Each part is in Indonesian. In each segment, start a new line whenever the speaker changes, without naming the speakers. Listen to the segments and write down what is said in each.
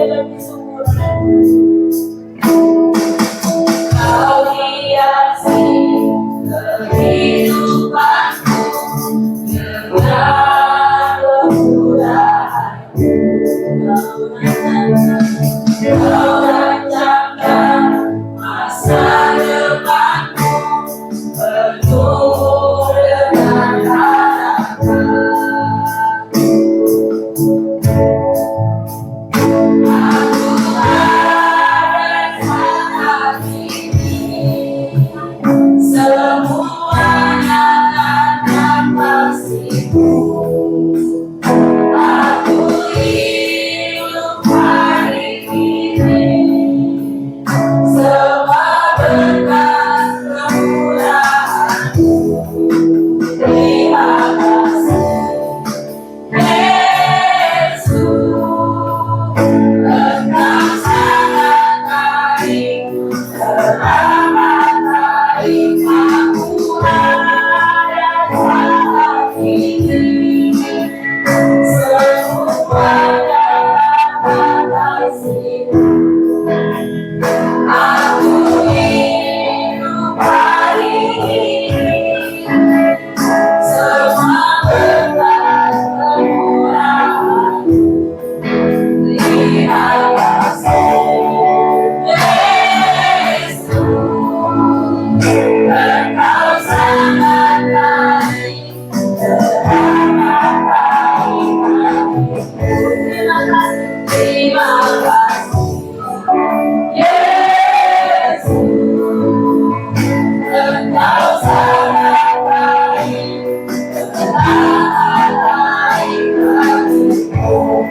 lebih sempurna. Kau hiasi kehidupanku dengan kemurahan. Kau rancangkan masa depanku penuh dengan harapan. Aku ada saat ini, semuanya tanpa kasihmu. Aku hidup hari ini, semua berkat kemurahan-Mu. Terima kasih, Yesus. Engkau sangat baik, teramat baik. Aku ada saat ini, semuanya tanpa kasih-Mu. Aku hidup hari ini, semua berkat kemurahan-Mu. Terima kasih, Yesus. Engkau sangat baik, teramat baik. Terima kasih, Yesus. Engkau sangat baik, teramat baik bagiku.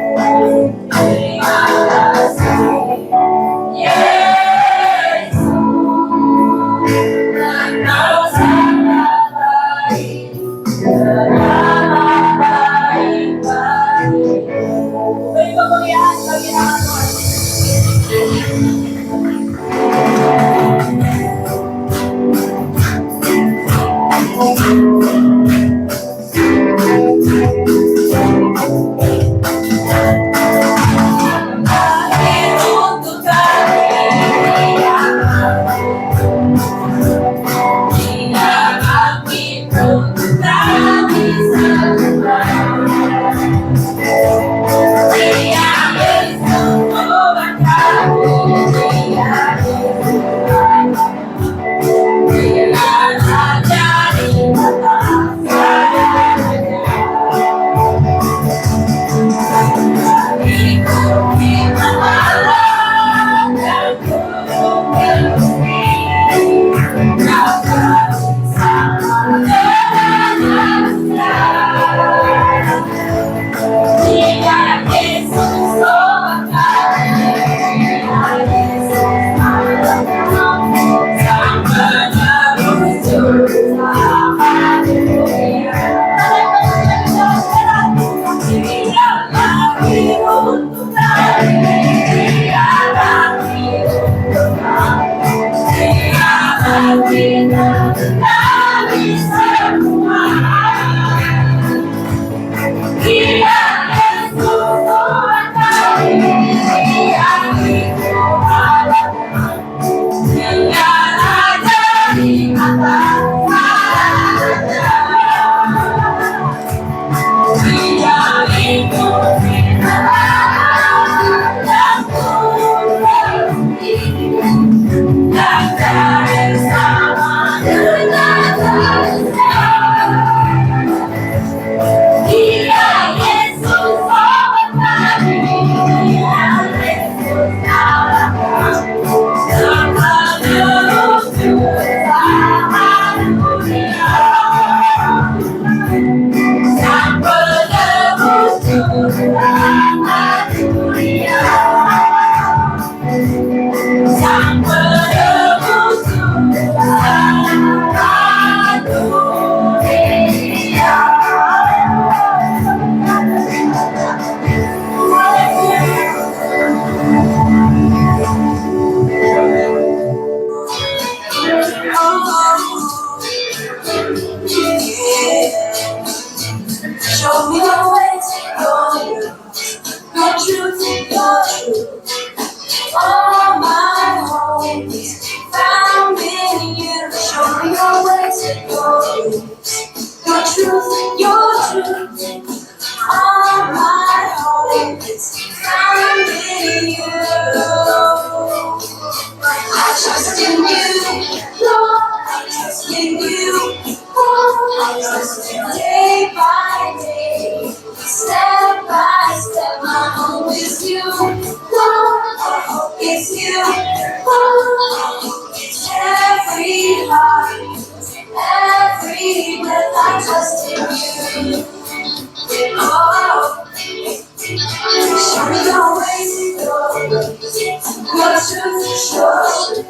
Terima kasih, Yesus. Engkau sangat baik, teramat baik bagiku. Beri kemuliaan bagi nama Tuhan. Akhir untuk kami yang tidak kami untuk kami semua. Dia bersama kami, Dia All my hope is found in you. Show me your way to go. Your truth, your truth. All my hope is found in you. I trust in you, Lord. I trust in you, Lord. I trust in day by day, step by step. My hope is you, Lord. My hope is you, Lord. It's every heart, every breath. I trust in you. Oh, show me your ways to go. Your truth shows.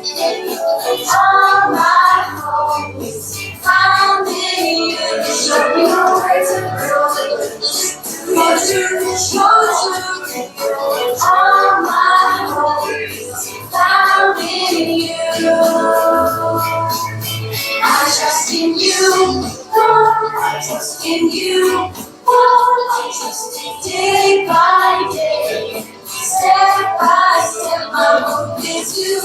All my hope is found in you. Show me your way to go. Your truth shows. All my hope is found in you. I trust in you, Lord. I trust in you, Lord. I trust in day by day, step by step. My hope is you,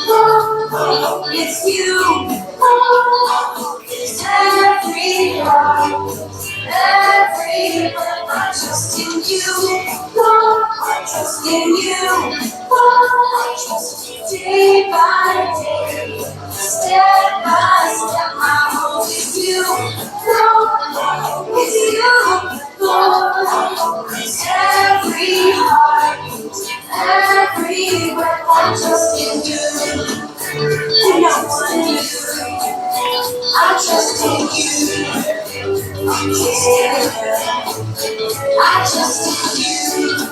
Lord. My hope is you, Lord. It's every heart, every breath. I trust in you, Lord. I trust in you, Lord. I trust you day by day. Step by step, my hope is you, Lord. My hope is you, Lord. It's every heart, every breath. I trust in you, and I want you. I trust in you. I trust in you.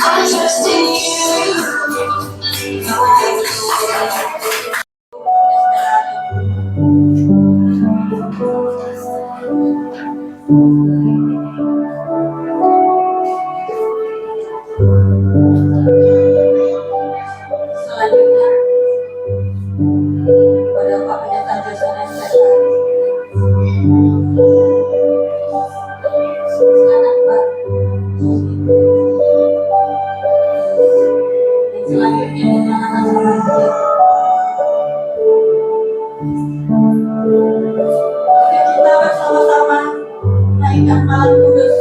I trust in you. Selanjutnya, pada Pak Pendeta Joshua dan anak Pak. Dan selanjutnya anak-anak remaja. Mari kita bersama-sama naikkan malam kudus.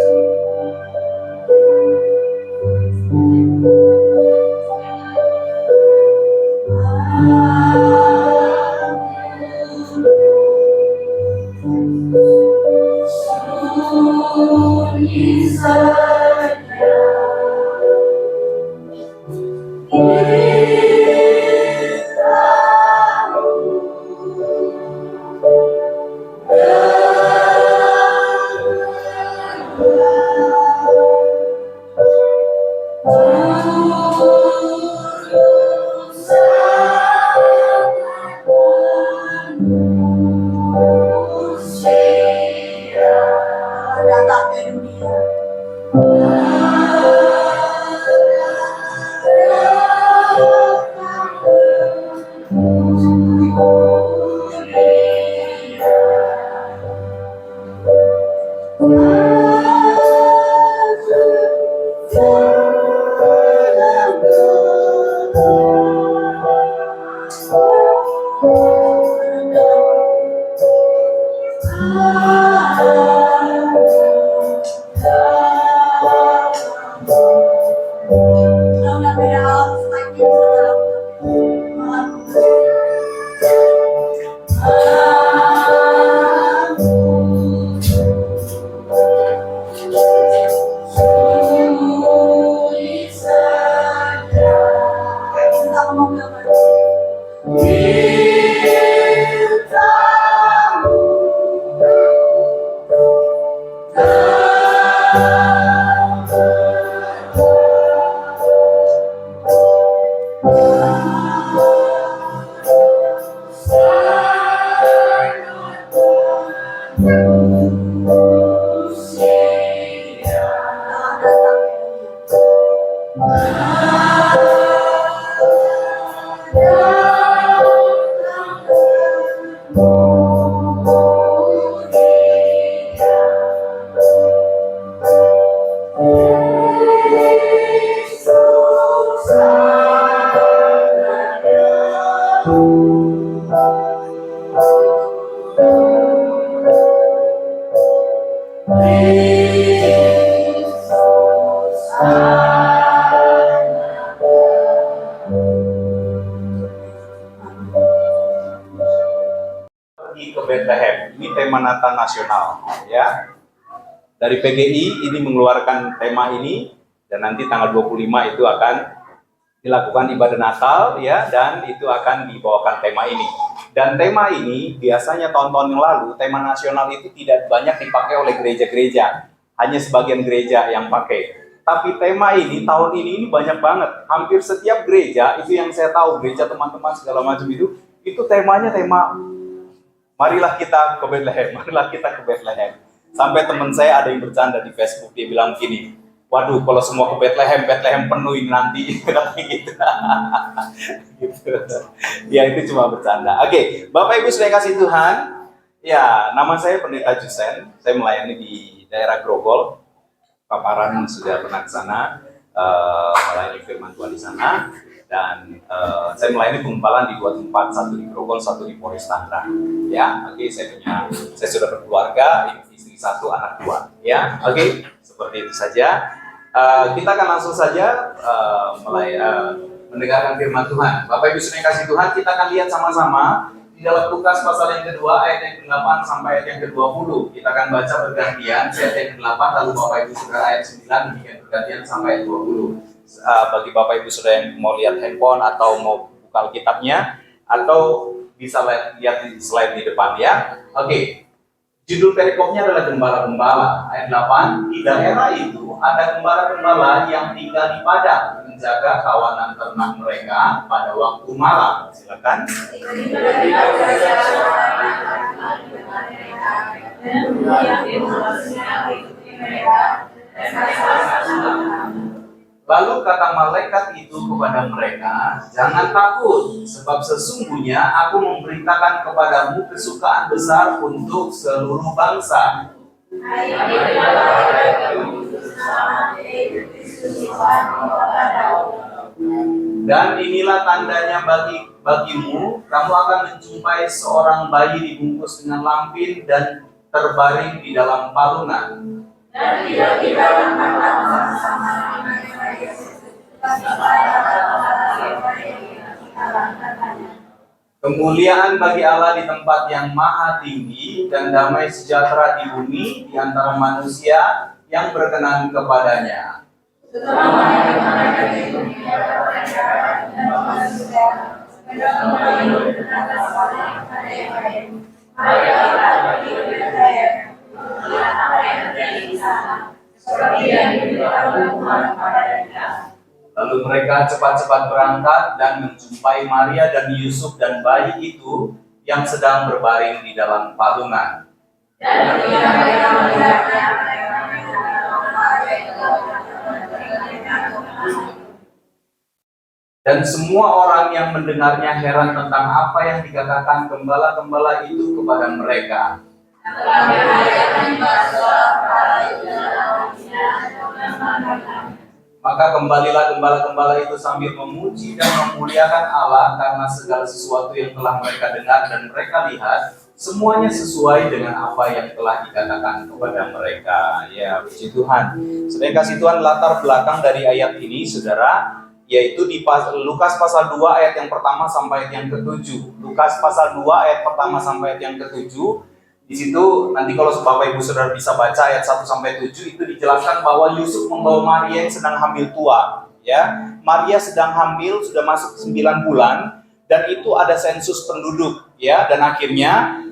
Datang ke dunia.
nasional, ya. Dari PGI ini mengeluarkan tema ini, dan nanti tanggal 25 itu akan dilakukan ibadah Natal, ya, dan itu akan dibawakan tema ini. Dan tema ini biasanya tahun-tahun yang lalu, tema nasional itu tidak banyak dipakai oleh gereja-gereja, hanya sebagian gereja yang pakai. Tapi tema ini tahun ini banyak banget. Hampir setiap gereja, itu yang saya tahu, gereja teman-teman segala macam itu temanya tema marilah kita ke Bethlehem, marilah kita ke Bethlehem. Sampai teman saya ada yang bercanda di Facebook, dia bilang gini, waduh kalau semua ke Bethlehem, Bethlehem penuh ini nanti, katanya gitu. Gitu. Ya itu cuma bercanda. Oke, Bapak Ibu sudah kasih Tuhan. Ya, nama saya Pendeta Jusen, saya melayani di daerah Grogol. Paparan sudah pernah ke sana, melayani firman Tuhan di sana. Dan saya melayani penggumpalan di 2 tempat, satu di Grogol, satu di Polres Tangerang. Ya, oke, saya sudah berkeluarga, istri 1, anak 2. Ya, oke, seperti itu saja. Kita akan langsung saja mendengarkan firman Tuhan. Bapak Ibu sudah kasih Tuhan, kita akan lihat sama-sama di dalam Lukas pasal yang kedua, ayat yang ke-8 sampai ayat yang ke-20. Kita akan baca bergantian, ayat yang ke-8, lalu Bapak Ibu Saudara ayat 9, demikian bergantian sampai ayat 20. Bagi Bapak Ibu Saudara yang mau lihat handphone atau mau buka Alkitabnya, atau bisa lihat di slide di depan ya. Oke. Judul perikopnya adalah Gembala-Gembala. Ayat 8, di daerah itu ada gembala-gembala yang tinggal di padang, menjaga kawanan ternak mereka pada waktu malam. Silakan. Lalu kata malaikat itu kepada mereka, jangan takut, sebab sesungguhnya aku memberitakan kepadamu kesukaan besar untuk seluruh bangsa. Dan inilah tandanya bagimu, kamu akan menjumpai seorang bayi dibungkus dengan lampin dan terbaring di dalam palungan. Dan tiba-tiba kemuliaan bagi Allah di tempat yang maha tinggi dan damai sejahtera di bumi di antara manusia yang berkenan kepadanya. Lalu mereka cepat-cepat berangkat dan menjumpai Maria dan Yusuf dan bayi itu yang sedang berbaring di dalam palungan. Dan semua orang yang mendengarnya heran tentang apa yang dikatakan gembala-gembala itu kepada mereka. Maka kembalilah gembala-gembala itu sambil memuji dan memuliakan Allah karena segala sesuatu yang telah mereka dengar dan mereka lihat, semuanya sesuai dengan apa yang telah dikatakan kepada mereka. Ya, puji Tuhan. Saudara kasih Tuhan, latar belakang dari ayat ini, saudara, yaitu di Lukas pasal 2 ayat yang pertama sampai ayat yang ke-7. Lukas pasal 2 ayat pertama sampai ayat yang ke-7. Di situ nanti kalau Bapak Ibu Saudara bisa baca ayat 1 sampai 7 itu dijelaskan bahwa Yusuf membawa Maria yang sedang hamil tua, ya. Maria sedang hamil sudah masuk 9 bulan dan itu ada sensus penduduk, ya, dan akhirnya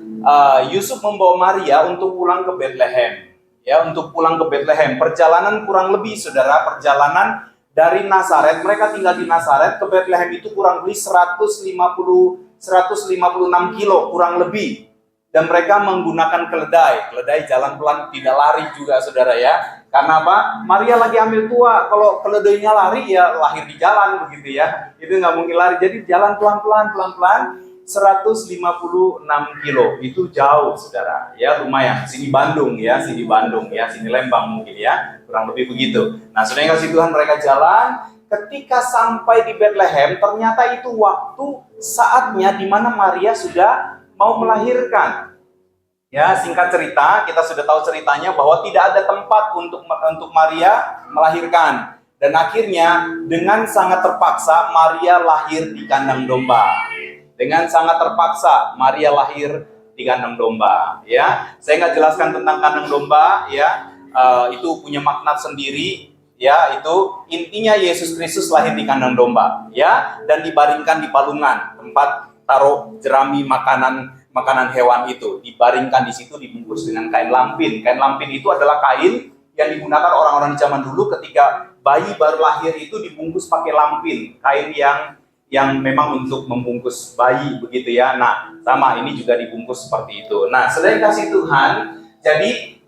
Yusuf membawa Maria untuk pulang ke Bethlehem. Ya, untuk pulang ke Bethlehem. Perjalanan kurang lebih Saudara, perjalanan dari Nazaret, mereka tinggal di Nazaret ke Bethlehem itu kurang lebih 156 kilo kurang lebih. Dan mereka menggunakan keledai jalan pelan, tidak lari juga saudara ya. Karena apa? Maria lagi ambil tua, kalau keledainya lari ya lahir di jalan begitu ya. Itu nggak mungkin lari, jadi jalan pelan-pelan 156 kilo, itu jauh saudara. Ya lumayan, sini Bandung ya, sini Lembang mungkin ya, kurang lebih begitu. Nah saudara yang kasih Tuhan, mereka jalan. Ketika sampai di Bethlehem, ternyata itu waktu saatnya di mana Maria sudah mau melahirkan. Ya, singkat cerita, kita sudah tahu ceritanya bahwa tidak ada tempat untuk Maria melahirkan. Dan akhirnya dengan sangat terpaksa Maria lahir di kandang domba. Dengan sangat terpaksa Maria lahir di kandang domba. Ya, saya nggak jelaskan tentang kandang domba. Ya, itu punya makna sendiri. Ya, itu intinya Yesus Kristus lahir di kandang domba. Ya, dan dibaringkan di palungan, tempat taruh jerami makanan hewan itu. Dibaringkan di situ, dibungkus dengan kain lampin. Kain lampin itu adalah kain yang digunakan orang-orang di zaman dulu ketika bayi baru lahir itu dibungkus pakai lampin, kain yang memang untuk membungkus bayi begitu ya. Nah, sama ini juga dibungkus seperti itu. Nah, selain kasih Tuhan, jadi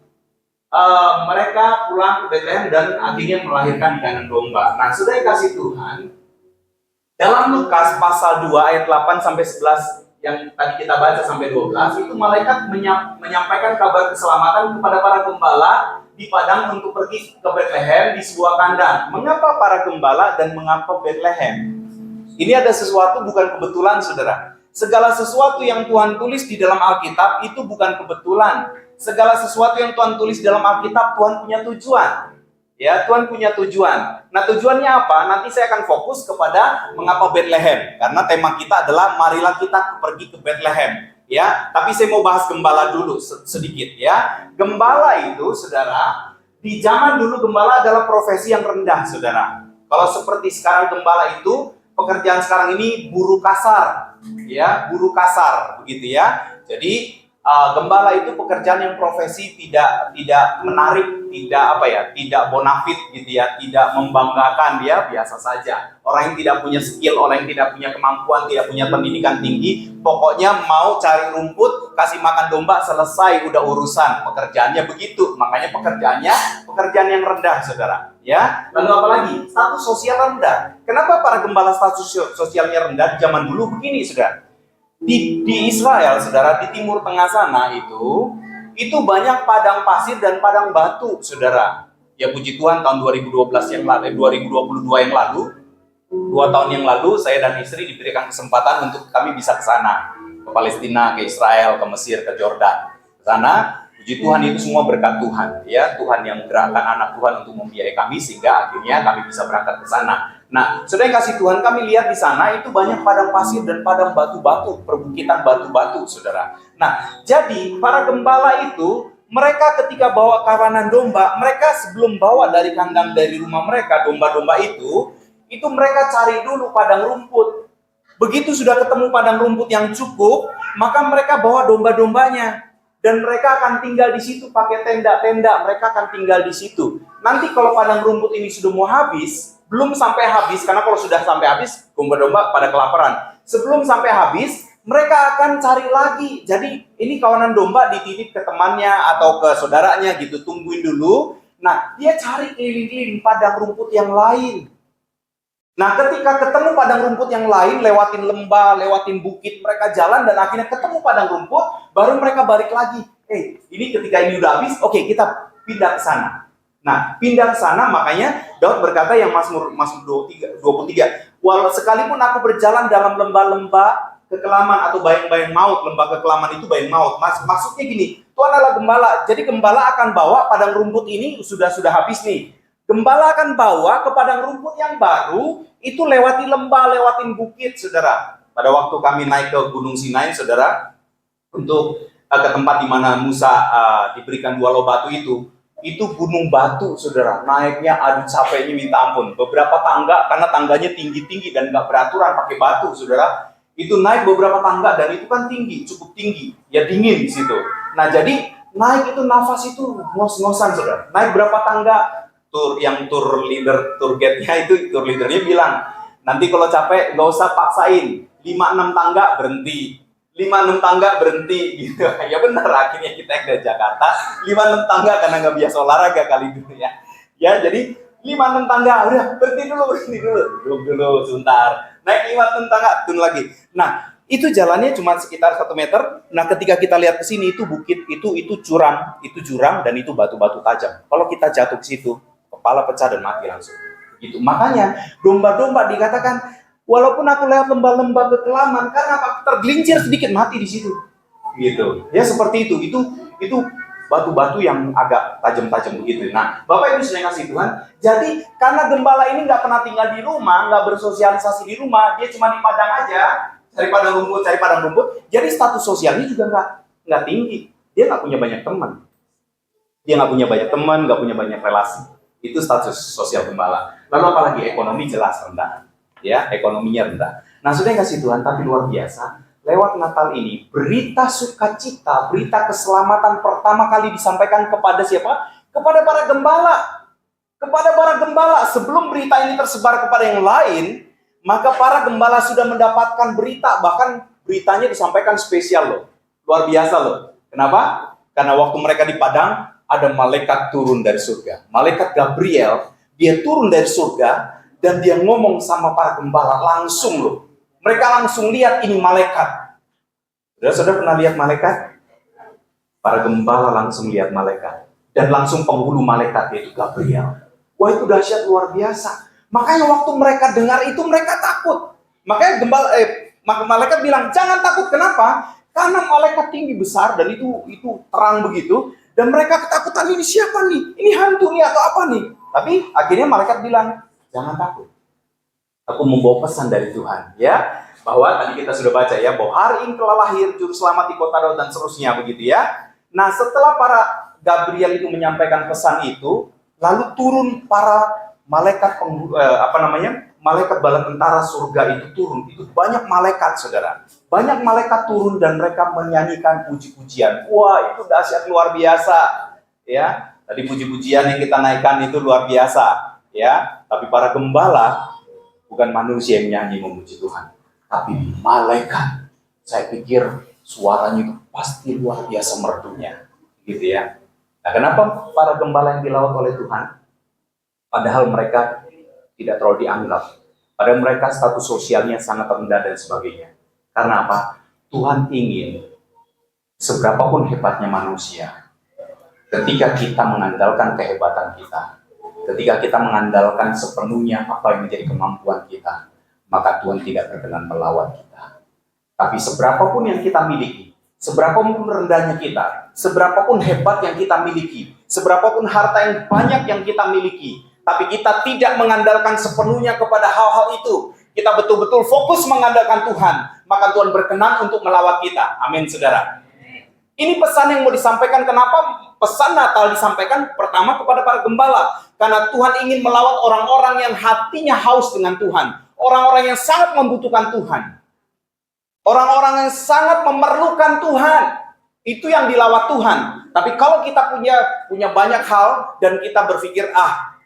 mereka pulang ke Bethlehem dan akhirnya melahirkan di kandang domba. Nah, selain kasih Tuhan, dalam Lukas pasal 2 ayat 8 sampai 11 yang tadi kita baca sampai 12, itu malaikat menyampaikan kabar keselamatan kepada para gembala di padang untuk pergi ke Bethlehem di sebuah kandang. Mengapa para gembala dan mengapa Bethlehem? Ini ada sesuatu bukan kebetulan, saudara. Segala sesuatu yang Tuhan tulis di dalam Alkitab itu bukan kebetulan. Segala sesuatu yang Tuhan tulis di dalam Alkitab, Tuhan punya tujuan. Ya, Tuhan punya tujuan. Nah, tujuannya apa? Nanti saya akan fokus kepada mengapa Bethlehem. Karena tema kita adalah marilah kita pergi ke Bethlehem. Ya, tapi saya mau bahas gembala dulu sedikit ya. Gembala itu, saudara, di zaman dulu gembala adalah profesi yang rendah, saudara. Kalau seperti sekarang gembala itu, pekerjaan sekarang ini buruh kasar, ya, buruh kasar, begitu ya. Jadi gembala itu pekerjaan yang profesi tidak menarik, tidak bonafit gitu ya, tidak membanggakan, dia biasa saja. Orang yang tidak punya skill, orang yang tidak punya kemampuan, tidak punya pendidikan tinggi, pokoknya mau cari rumput, kasih makan domba, selesai, udah urusan. Pekerjaannya begitu, makanya pekerjaan yang rendah, saudara. Ya, lalu apa lagi? Status sosial rendah. Kenapa para gembala status sosialnya rendah di zaman dulu begini, saudara? Di Israel, saudara, di Timur Tengah sana itu banyak padang pasir dan padang batu, saudara. Ya puji Tuhan, tahun 2022 yang lalu, 2 tahun yang lalu, saya dan istri diberikan kesempatan untuk kami bisa ke sana, ke Palestina, ke Israel, ke Mesir, ke Jordan. Ke sana, puji Tuhan, itu semua berkat Tuhan, ya. Tuhan yang menggerakkan anak Tuhan untuk membiayai kami sehingga akhirnya kami bisa berangkat ke sana. Nah, saudara yang kasih Tuhan, kami lihat di sana itu banyak padang pasir dan padang batu-batu, perbukitan batu-batu, saudara. Nah, jadi para gembala itu, mereka ketika bawa kawanan domba, mereka sebelum bawa dari kandang dari rumah mereka, domba-domba itu mereka cari dulu padang rumput. Begitu sudah ketemu padang rumput yang cukup, maka mereka bawa domba-dombanya. Dan mereka akan tinggal di situ pakai tenda-tenda, mereka akan tinggal di situ. Nanti kalau padang rumput ini sudah mau habis, belum sampai habis, karena kalau sudah sampai habis, domba-domba pada kelaparan. Sebelum sampai habis, mereka akan cari lagi. Jadi ini kawanan domba dititip ke temannya atau ke saudaranya gitu, tungguin dulu. Nah, dia cari keliling-keliling padang rumput yang lain. Nah, ketika ketemu padang rumput yang lain, lewatin lembah, lewatin bukit, mereka jalan dan akhirnya ketemu padang rumput, baru mereka balik lagi. Ini ketika ini udah habis, oke, kita pindah ke sana. Nah, pindah ke sana, makanya Daud berkata yang Mazmur 23, walau sekalipun aku berjalan dalam lembah-lembah kekelaman atau bayang-bayang maut, lembah kekelaman itu bayang maut. Maksudnya gini, Tuhan adalah gembala. Jadi gembala akan bawa padang rumput ini sudah habis nih. Gembala akan bawa ke padang rumput yang baru, itu lewati lembah, lewatin bukit, saudara. Pada waktu kami naik ke Gunung Sinai, saudara, untuk ke tempat di mana Musa diberikan 2 loh batu itu gunung batu, saudara. Naiknya aduh capeknya minta ampun. Beberapa tangga, karena tangganya tinggi-tinggi dan nggak beraturan pakai batu, saudara. Itu naik beberapa tangga dan itu kan tinggi, cukup tinggi, ya dingin di situ. Nah jadi naik itu nafas itu ngos-ngosan, saudara. Naik berapa tangga? Tour leadernya bilang, nanti kalau capek nggak usah paksain, 5-6 tangga berhenti, 5-6 tangga berhenti gitu. Ya benar, akhirnya kita yang dari Jakarta 5-6 tangga karena nggak biasa olahraga kali dulu ya. Ya jadi 5-6 tangga udah berhenti dulu, duduk dulu sebentar, naik 5-6 tangga, turun lagi. Nah itu jalannya cuma sekitar 1 meter. Nah ketika kita lihat ke sini itu bukit, itu jurang dan itu batu-batu tajam. Kalau kita jatuh ke situ, kepala pecah dan mati langsung. Gitu. Makanya domba-domba dikatakan, walaupun aku lewat lembah-lembah kekelaman, karena aku tergelincir sedikit mati di situ. Gitu. Ya seperti itu. Itu batu-batu yang agak tajam-tajam begitu. Nah, Bapak Ibu sedang kasih Tuhan. Jadi karena gembala ini nggak pernah tinggal di rumah, nggak bersosialisasi di rumah, dia cuma di padang aja, cari padang rumput. Jadi status sosialnya juga nggak tinggi. Dia nggak punya banyak teman. Dia nggak punya banyak teman, nggak punya banyak relasi. Itu status sosial gembala. Lalu apalagi ekonomi jelas rendah. Ya, ekonominya rendah. Nah, sudah kasih Tuhan, tapi luar biasa. Lewat Natal ini, berita sukacita, berita keselamatan pertama kali disampaikan kepada siapa? Kepada para gembala. Kepada para gembala. Sebelum berita ini tersebar kepada yang lain, maka para gembala sudah mendapatkan berita. Bahkan beritanya disampaikan spesial loh. Luar biasa loh. Kenapa? Karena waktu mereka di padang, ada malaikat turun dari surga. Malaikat Gabriel, dia turun dari surga, dan dia ngomong sama para gembala langsung loh. Mereka langsung lihat ini malaikat. Saudara pernah lihat malaikat? Para gembala langsung lihat malaikat. Dan langsung penghulu malaikat, yaitu Gabriel. Wah, itu dahsyat luar biasa. Makanya waktu mereka dengar itu, mereka takut. Makanya malaikat bilang, jangan takut. Kenapa? Karena malaikat tinggi besar, dan itu terang begitu. Dan mereka ketakutan, ini siapa nih? Ini hantu nih atau apa nih? Tapi akhirnya malaikat bilang, jangan takut. Aku membawa pesan dari Tuhan, ya, bahwa tadi kita sudah baca ya, bahwa hari ini telah lahir juru selamat di kota Daud dan seterusnya begitu ya. Nah, setelah para Gabriel itu menyampaikan pesan itu, lalu turun para malaikat malaikat bala tentara surga itu turun. Itu banyak malaikat, saudara. Banyak malaikat turun dan mereka menyanyikan puji-pujian. Wah, itu dahsyat luar biasa, ya. Tadi puji-pujian yang kita naikkan itu luar biasa, ya. Tapi para gembala bukan manusia yang nyanyi memuji Tuhan, tapi malaikat. Saya pikir suaranya itu pasti luar biasa merdunya, gitu ya. Nah, kenapa para gembala yang dilawat oleh Tuhan? Padahal mereka tidak terlalu dianggap. Padahal mereka status sosialnya sangat rendah dan sebagainya. Karena apa? Tuhan ingin seberapapun hebatnya manusia, ketika kita mengandalkan kehebatan kita, ketika kita mengandalkan sepenuhnya apa yang menjadi kemampuan kita, maka Tuhan tidak berkenan melawat kita. Tapi seberapapun yang kita miliki, seberapapun rendahnya kita, seberapapun hebat yang kita miliki, seberapapun harta yang banyak yang kita miliki, tapi kita tidak mengandalkan sepenuhnya kepada hal-hal itu, kita betul-betul fokus mengandalkan Tuhan, maka Tuhan berkenan untuk melawat kita. Amin, saudara. Ini pesan yang mau disampaikan. Kenapa pesan Natal disampaikan pertama kepada para gembala? Karena Tuhan ingin melawat orang-orang yang hatinya haus dengan Tuhan. Orang-orang yang sangat membutuhkan Tuhan. Orang-orang yang sangat memerlukan Tuhan. Itu yang dilawat Tuhan. Tapi kalau kita punya banyak hal dan kita berpikir,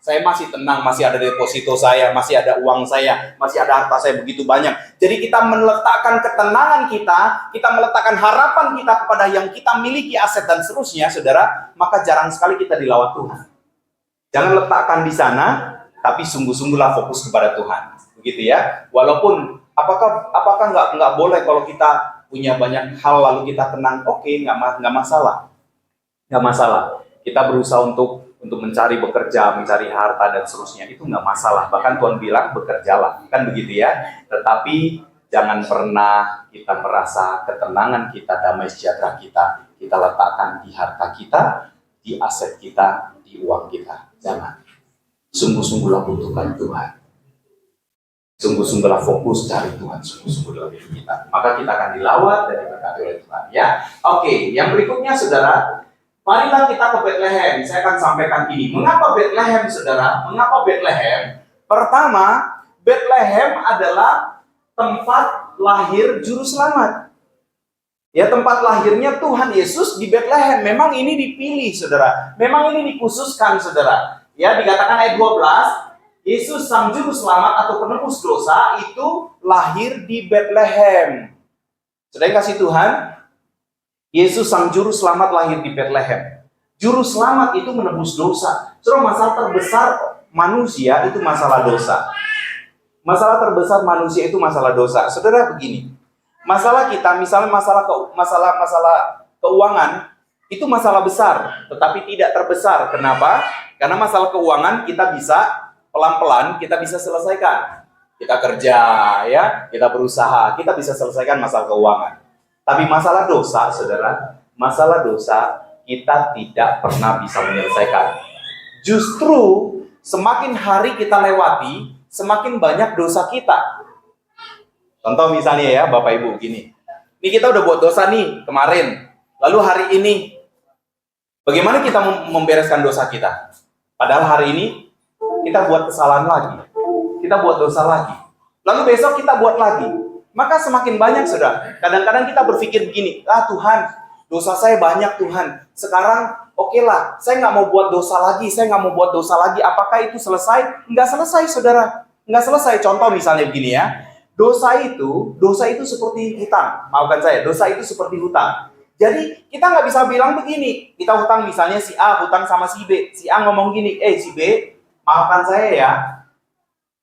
saya masih tenang, masih ada deposito saya, masih ada uang saya, masih ada harta saya begitu banyak. Jadi kita meletakkan ketenangan kita meletakkan harapan kita kepada yang kita miliki, aset dan seterusnya, saudara, maka jarang sekali kita dilawat Tuhan. Jangan letakkan di sana, tapi sungguh-sungguhlah fokus kepada Tuhan. Begitu ya. Walaupun apakah nggak boleh kalau kita punya banyak hal lalu kita tenang? Oke, nggak masalah. Nggak masalah. Kita berusaha untuk mencari bekerja, mencari harta dan seterusnya, itu nggak masalah. Bahkan Tuhan bilang bekerjalah, kan begitu ya. Tetapi jangan pernah kita merasa ketenangan kita, damai sejahtera kita letakkan di harta kita, di aset kita, di uang kita. Jangan. Sungguh-sungguhlah butuhkan Tuhan. Sungguh-sungguhlah fokus cari Tuhan, sungguh-sungguh dalam hidup kita. Maka kita akan dilawat dan diberkati oleh Tuhan. Ya, oke. Yang berikutnya, saudara. Marilah kita ke Bethlehem. Saya akan sampaikan ini. Mengapa Bethlehem, saudara? Mengapa Bethlehem? Pertama, Bethlehem adalah tempat lahir Juru Selamat. Ya, tempat lahirnya Tuhan Yesus di Bethlehem. Memang ini dipilih, saudara. Memang ini dikhususkan, saudara. Ya, dikatakan ayat 12, Yesus Sang Juru Selamat atau penebus dosa itu lahir di Bethlehem. Saudara yang kasih Tuhan, Yesus Sang Juru Selamat lahir di Bethlehem. Juru Selamat itu menebus dosa. Saudara, masalah terbesar manusia itu masalah dosa. Masalah terbesar manusia itu masalah dosa. Saudara, begini. Masalah kita, misalnya masalah keuangan, itu masalah besar, tetapi tidak terbesar. Kenapa? Karena masalah keuangan kita bisa pelan-pelan kita bisa selesaikan. Kita kerja, ya, kita berusaha, kita bisa selesaikan masalah keuangan. Tapi masalah dosa, saudara, masalah dosa kita tidak pernah bisa menyelesaikan. Justru semakin hari kita lewati, semakin banyak dosa kita. Contoh misalnya ya, Bapak Ibu, gini. Ini kita udah buat dosa nih kemarin. Lalu hari ini, bagaimana kita membereskan dosa kita? Padahal hari ini kita buat kesalahan lagi, kita buat dosa lagi. Lalu besok kita buat lagi. Maka semakin banyak, saudara. Kadang-kadang kita berpikir begini, Tuhan, dosa saya banyak Tuhan. Sekarang oke lah, saya nggak mau buat dosa lagi, saya nggak mau buat dosa lagi. Apakah itu selesai? Nggak selesai, saudara. Nggak selesai. Contoh misalnya begini ya. Dosa itu seperti hutang. Maafkan saya, dosa itu seperti hutang. Jadi kita nggak bisa bilang begini. Kita hutang misalnya si A hutang sama si B. Si A ngomong gini, si B, maafkan saya ya.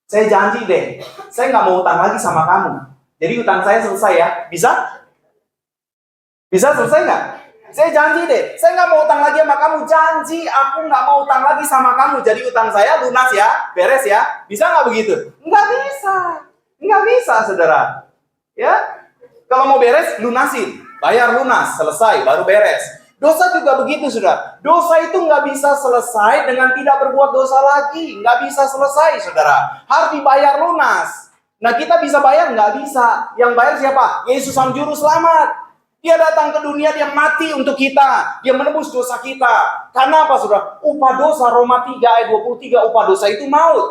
Saya janji deh, saya nggak mau hutang lagi sama kamu. Jadi hutang saya selesai ya. Bisa? Bisa selesai nggak? Saya janji deh, saya nggak mau hutang lagi sama kamu. Janji, aku nggak mau hutang lagi sama kamu. Jadi hutang saya lunas ya, beres ya. Bisa nggak begitu? Nggak bisa. Nggak bisa, saudara. Ya, kalau mau beres, lunasin. Bayar lunas, selesai, baru beres. Dosa juga begitu, saudara. Dosa itu nggak bisa selesai dengan tidak berbuat dosa lagi. Nggak bisa selesai, saudara. Harus dibayar lunas. Nah, kita bisa bayar? Nggak bisa. Yang bayar siapa? Yesus Sang Juru Selamat. Dia datang ke dunia, dia mati untuk kita. Dia menebus dosa kita. Karena apa, saudara? Upah dosa, Roma 3 ayat 23, upah dosa itu maut.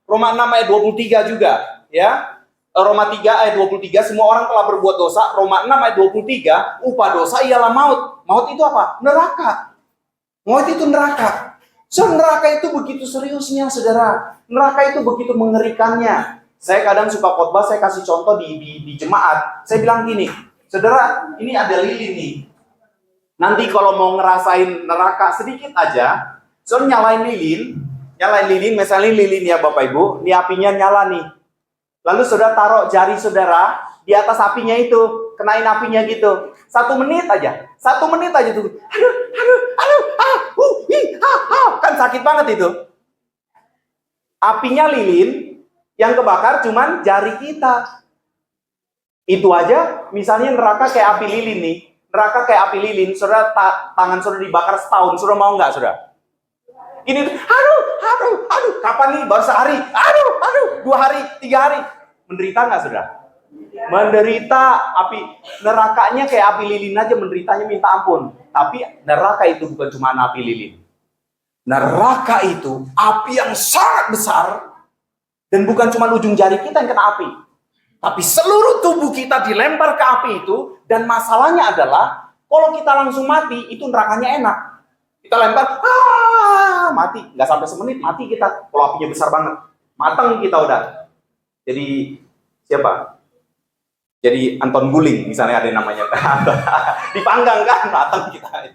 Roma 6 ayat 23 juga. Ya, Roma 3 ayat 23, semua orang telah berbuat dosa. Roma 6 ayat 23, upah dosa ialah maut. Maut itu apa? Neraka. Maut itu neraka. So, neraka itu begitu seriusnya, saudara. Neraka itu begitu mengerikannya. Saya kadang suka khotbah, saya kasih contoh di jemaat. Saya bilang gini, saudara, ini ada lilin nih. Nanti kalau mau ngerasain neraka sedikit aja, saudara nyalain lilin, misalnya lilin ya Bapak Ibu, ini apinya nyala nih. Lalu saudara taruh jari saudara di atas apinya itu, kenain apinya gitu. 1 menit aja tuh. Kan sakit banget itu. Apinya lilin, yang kebakar cuman jari kita. Itu aja, misalnya neraka kayak api lilin nih. Neraka kayak api lilin, saudara tangan saudara dibakar setahun, saudara mau nggak saudara? Ini, kapan nih? Baru sehari, 2 hari, 3 hari. Menderita nggak saudara? Menderita. Api nerakanya kayak api lilin aja, menderitanya minta ampun. Tapi neraka itu bukan cuma api lilin. Neraka itu api yang sangat besar. Dan bukan cuma ujung jari kita yang kena api. Tapi seluruh tubuh kita dilempar ke api itu. Dan masalahnya adalah, kalau kita langsung mati, itu nerakanya enak. Kita lempar, mati. Nggak sampai semenit, mati kita. Kalau apinya besar banget. Mateng kita udah. Jadi, siapa? Jadi Anton Guling, misalnya ada yang namanya. Dipanggang kan, mateng kita.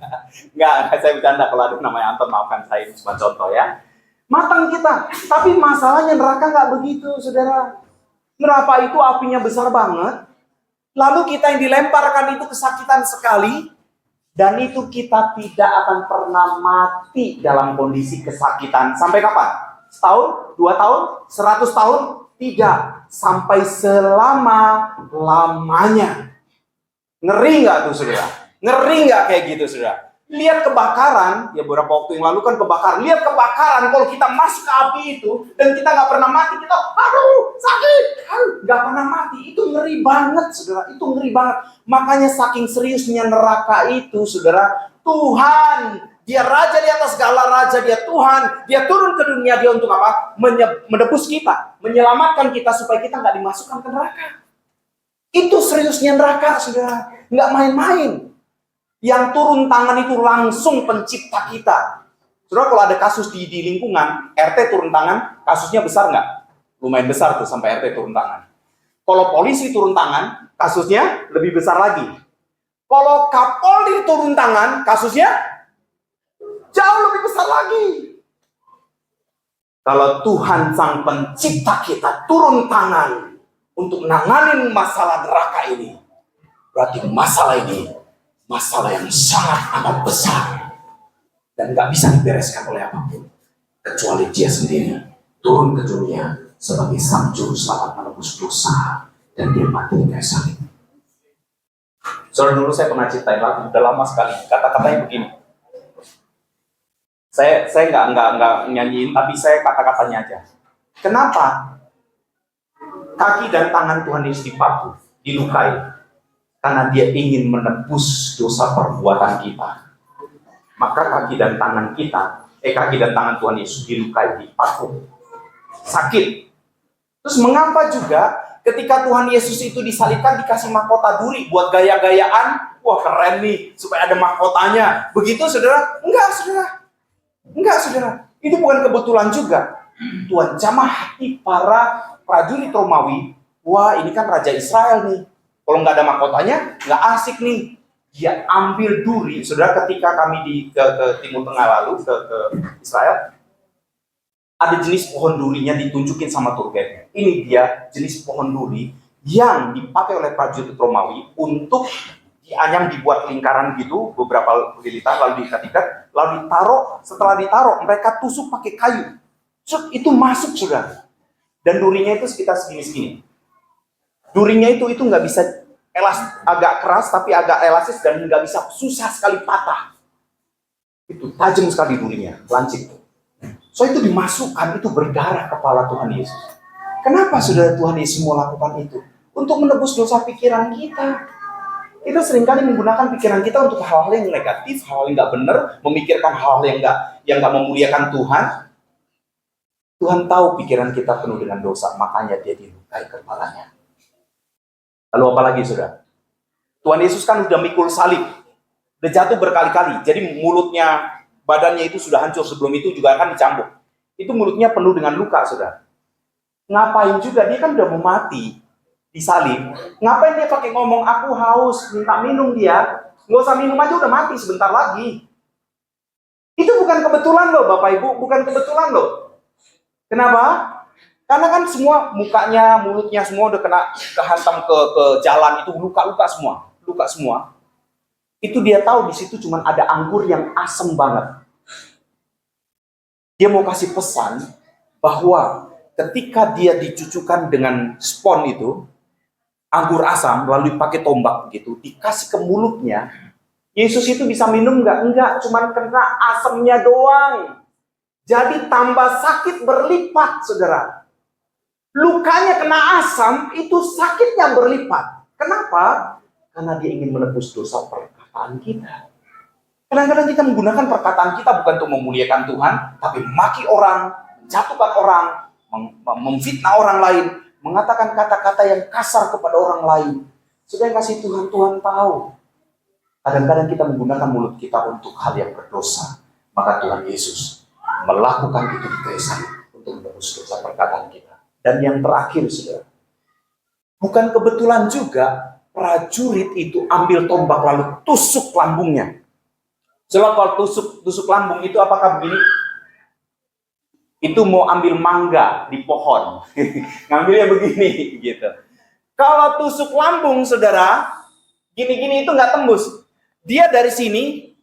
Nggak, saya bercanda kalau ada namanya Anton, maafkan saya, cuma contoh ya. Matang kita. Tapi masalahnya neraka nggak begitu, saudara. Neraka itu apinya besar banget. Lalu kita yang dilemparkan itu kesakitan sekali. Dan itu kita tidak akan pernah mati dalam kondisi kesakitan. Sampai kapan? Setahun? 2 tahun? 100 tahun? Tidak. Sampai selama-lamanya. Ngeri nggak tuh, saudara? Ngeri nggak kayak gitu, saudara? Lihat kebakaran, ya beberapa waktu yang lalu kan kebakaran. Lihat kebakaran, kalau kita masuk ke api itu dan kita nggak pernah mati, kita sakit, nggak pernah mati. Itu ngeri banget, saudara. Itu ngeri banget. Makanya saking seriusnya neraka itu, saudara. Tuhan, dia raja di atas segala raja, dia Tuhan. Dia turun ke dunia, dia untuk apa? Menebus kita, menyelamatkan kita supaya kita nggak dimasukkan ke neraka. Itu seriusnya neraka, saudara. Nggak main-main. Yang turun tangan itu langsung pencipta kita. Saudara, kalau ada kasus di lingkungan, RT turun tangan, kasusnya besar nggak? Lumayan besar tuh sampai RT turun tangan. Kalau polisi turun tangan, kasusnya lebih besar lagi. Kalau Kapolri turun tangan, kasusnya jauh lebih besar lagi. Kalau Tuhan Sang Pencipta kita turun tangan untuk nanganin masalah neraka ini, berarti masalah ini masalah yang sangat amat besar dan nggak bisa dibereskan oleh apapun kecuali Dia sendiri turun ke dunia sebagai Sang Juru Selamat menebus dosa dan Dia mati di kayu salib. Soalnya dulu saya pernah ceritain lagu, udah lama sekali. Kata-katanya begini. Saya nggak nyanyiin, tapi saya kata-katanya aja. Kenapa kaki dan tangan Tuhan Yesus dipaku, dilukai? Karena dia ingin menebus dosa perbuatan kita. Maka kaki dan tangan Tuhan Yesus dilukai, dipaku, sakit. Terus mengapa juga ketika Tuhan Yesus itu disalibkan dikasih mahkota duri buat gaya-gayaan? Wah, keren nih, supaya ada mahkotanya. Begitu, saudara? Enggak, saudara. Itu bukan kebetulan juga. Tuhan jamah hati para prajurit Romawi. Wah, ini kan Raja Israel nih. Kalau nggak ada mahkotanya, nggak asik nih. Dia ambil duri, saudara, ketika kami ke Timur Tengah lalu, ke Israel, ada jenis pohon durinya ditunjukin sama tour guide-nya. Ini dia jenis pohon duri yang dipakai oleh prajurit Romawi untuk dianyam, dibuat lingkaran gitu, beberapa lilitan, lalu diikat-ikat, lalu ditaruh. Setelah ditaruh, mereka tusuk pakai kayu. Itu masuk, saudara. Dan durinya itu sekitar segini-segini. Durinya itu nggak bisa agak keras, tapi agak elastis dan nggak bisa, susah sekali patah. Itu tajam sekali durinya, lancip. So itu dimasukkan, itu berdarah kepala Tuhan Yesus. Kenapa saudara Tuhan Yesus mau lakukan itu? Untuk menebus dosa pikiran kita. Kita seringkali menggunakan pikiran kita untuk hal-hal yang negatif, hal-hal yang nggak benar, memikirkan hal-hal yang nggak memuliakan Tuhan. Tuhan tahu pikiran kita penuh dengan dosa, makanya dia dilukai kepalanya. Lalu apa lagi, saudara? Tuhan Yesus kan udah mikul salib, udah jatuh berkali-kali. Jadi mulutnya, badannya itu sudah hancur. Sebelum itu juga kan dicambuk. Itu mulutnya penuh dengan luka, saudara. Ngapain juga? Dia kan udah mau mati, disalib. Ngapain dia pakai ngomong, aku haus, minta minum dia? Nggak usah minum aja, udah mati sebentar lagi. Itu bukan kebetulan loh, Bapak Ibu. Bukan kebetulan loh. Kenapa? Karena kan semua mukanya, mulutnya semua udah kena kehantam ke jalan, itu luka-luka semua, luka semua. Itu dia tahu di situ cuma ada anggur yang asam banget. Dia mau kasih pesan bahwa ketika dia dicucukkan dengan spon itu, anggur asam lalu pakai tombak gitu, dikasih ke mulutnya, Yesus itu bisa minum nggak? Enggak, cuma kena asamnya doang. Jadi tambah sakit berlipat, saudara. Lukanya kena asam, itu sakitnya berlipat. Kenapa? Karena dia ingin menebus dosa perkataan kita. Kadang-kadang kita menggunakan perkataan kita bukan untuk memuliakan Tuhan, tapi maki orang, menjatuhkan orang, memfitnah orang lain, mengatakan kata-kata yang kasar kepada orang lain. Sudah kasih Tuhan tahu. Kadang-kadang kita menggunakan mulut kita untuk hal yang berdosa. Maka Tuhan Yesus melakukan itu di kayu salib untuk menebus dosa perkataan kita. Dan yang terakhir, saudara, bukan kebetulan juga prajurit itu ambil tombak lalu tusuk lambungnya. Sebab kalau tusuk lambung itu apakah begini? Itu mau ambil mangga di pohon, ngambilnya begini, gitu. Kalau tusuk lambung, saudara, gini-gini itu nggak tembus. Dia dari sini,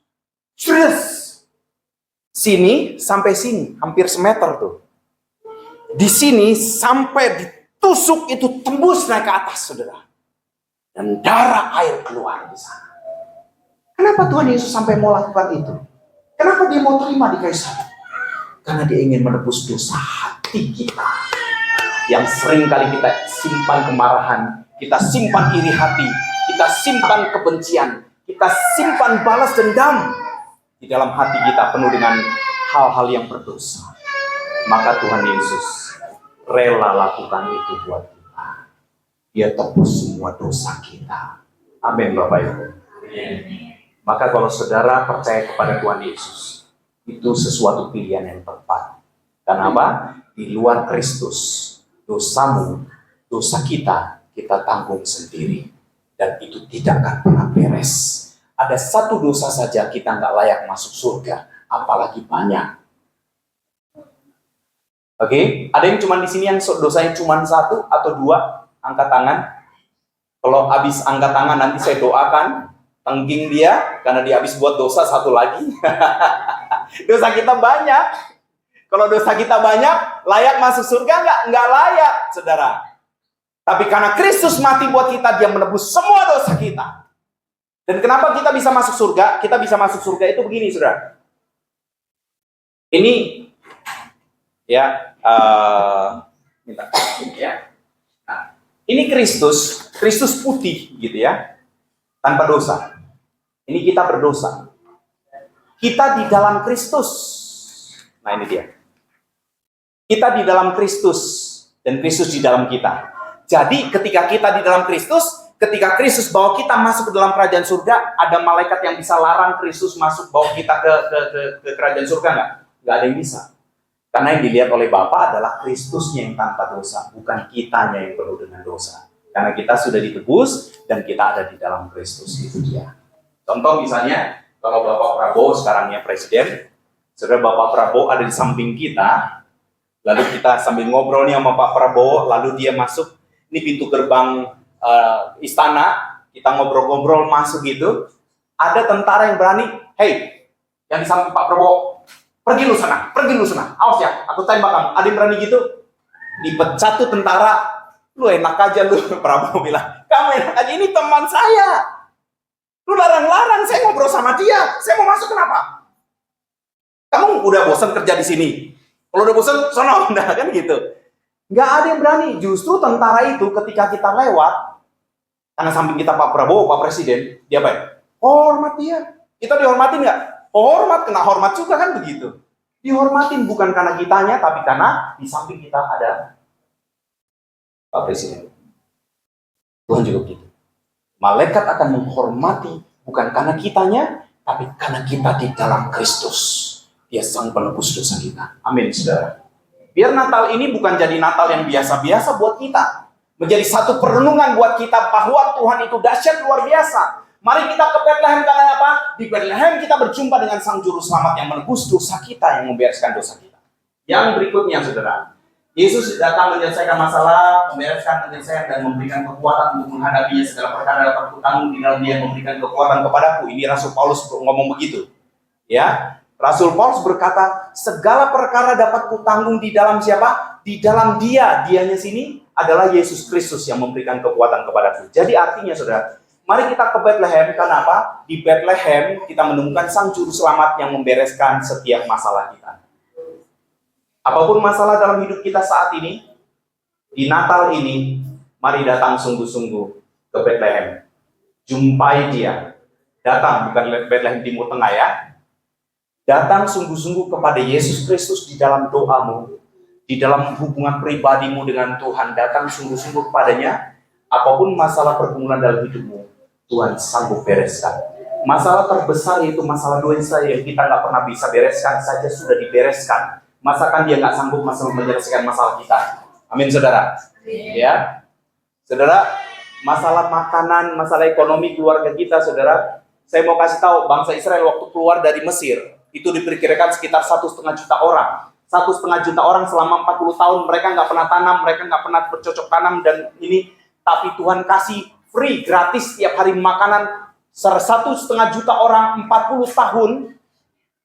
sini sampai sini, hampir semeter tuh. Di sini sampai ditusuk itu tembus naik ke atas, saudara. Dan darah air keluar di sana. Kenapa Tuhan Yesus sampai mau lakukan itu? Kenapa dia mau terima di kayu salib? Karena dia ingin menebus dosa hati kita. Yang sering kali kita simpan kemarahan, kita simpan iri hati, kita simpan kebencian, kita simpan balas dendam. Di dalam hati kita penuh dengan hal-hal yang berdosa. Maka Tuhan Yesus rela lakukan itu buat kita. Dia tebus semua dosa kita. Amin, Bapak Ibu. Maka kalau saudara percaya kepada Tuhan Yesus, itu sesuatu pilihan yang tepat. Kenapa? Di luar Kristus, dosamu, dosa kita tanggung sendiri. Dan itu tidak akan pernah beres. Ada satu dosa saja kita nggak layak masuk surga, apalagi banyak. Oke, ada yang cuma di sini yang dosanya cuma satu atau dua, angkat tangan. Kalau habis angkat tangan nanti saya doakan, tengging dia, karena dia habis buat dosa satu lagi. Dosa kita banyak. Kalau dosa kita banyak, layak masuk surga nggak layak, saudara. Tapi karena Kristus mati buat kita, dia menebus semua dosa kita. Dan kenapa kita bisa masuk surga? Kita bisa masuk surga itu begini, saudara. Ini ya, minta ya. Nah, ini Kristus putih gitu ya. tanpa dosa. Ini kita berdosa. Kita di dalam Kristus. Nah ini dia. Kita di dalam Kristus dan Kristus di dalam kita. Jadi ketika kita di dalam Kristus, ketika Kristus bawa kita masuk ke dalam kerajaan surga, ada malaikat yang bisa larang Kristus masuk bawa kita ke kerajaan surga nggak? Nggak ada yang bisa. Karena yang dilihat oleh Bapa adalah Kristusnya yang tanpa dosa, bukan kitanya yang penuh dengan dosa. Karena kita sudah ditebus dan kita ada di dalam Kristus, itu dia. Contoh misalnya, kalau Bapak Prabowo sekarangnya presiden, saudara Bapak Prabowo ada di samping kita, lalu kita sambil ngobrol nih sama Pak Prabowo, lalu dia masuk, ini pintu gerbang istana, kita ngobrol-ngobrol masuk gitu, ada tentara yang berani, hey, yang di samping Pak Prabowo, pergi lu sana, awas ya, aku tembak kamu. Ada yang berani gitu, dipecat tuh tentara, lu enak aja lu. Prabowo bilang, kamu enak aja, ini teman saya, lu larang-larang, saya ngobrol sama dia, saya mau masuk kenapa? Kamu udah bosan kerja di sini, kalau udah bosan, sono, nah kan gitu. Nggak ada yang berani, justru tentara itu ketika kita lewat, karena samping kita Pak Prabowo, Pak Presiden, dia apa? Hormat dia, kita dihormatin nggak? Hormat, kena hormat juga kan begitu. Dihormatin bukan karena kitanya, tapi karena di samping kita ada Pak Presiden. Tuhan juga begitu. Malaikat akan menghormati bukan karena kitanya, tapi karena kita di dalam Kristus. Dia sang penebus dosa kita. Amin, saudara. Biar Natal ini bukan jadi Natal yang biasa-biasa buat kita. Menjadi satu perenungan buat kita bahwa Tuhan itu dahsyat luar biasa. Mari kita ke Bethlehem karena apa? Di Bethlehem kita berjumpa dengan Sang Juru Selamat yang menebus dosa kita, yang membereskan dosa kita. Yang berikutnya, saudara. Yesus datang menyelesaikan masalah, membereskan, menyelesaikan, dan memberikan kekuatan untuk menghadapinya. Segala perkara dapat kutanggung di dalam Dia, memberikan kekuatan kepadaku. Ini Rasul Paulus ngomong begitu. Ya, Rasul Paulus berkata, segala perkara dapat kutanggung di dalam siapa? Di dalam Dia. Dianya sini adalah Yesus Kristus yang memberikan kekuatan kepadaku. Jadi artinya, saudara, mari kita ke Bethlehem, karena apa? Di Bethlehem kita menemukan Sang Juru Selamat yang membereskan setiap masalah kita. Apapun masalah dalam hidup kita saat ini, di Natal ini, mari datang sungguh-sungguh ke Bethlehem. Jumpai Dia. Datang, bukan Bethlehem Timur Tengah ya. Datang sungguh-sungguh kepada Yesus Kristus di dalam doamu, di dalam hubungan pribadimu dengan Tuhan. Datang sungguh-sungguh kepadanya. Apapun masalah pergumulan dalam hidupmu, Tuhan sanggup bereskan. Masalah terbesar yaitu masalah dosa yang kita nggak pernah bisa bereskan saja sudah dibereskan. Masakan Dia nggak sanggup menyelesaikan masalah kita. Amin, saudara. Ya, saudara. Masalah makanan, masalah ekonomi keluarga kita, saudara. Saya mau kasih tahu, bangsa Israel waktu keluar dari Mesir itu diperkirakan sekitar 1,5 juta orang. 1,5 juta orang selama 40 tahun mereka nggak pernah tanam, mereka nggak pernah bercocok tanam dan ini. Tapi Tuhan kasih free, gratis setiap hari makanan. 1,5 juta orang 40 tahun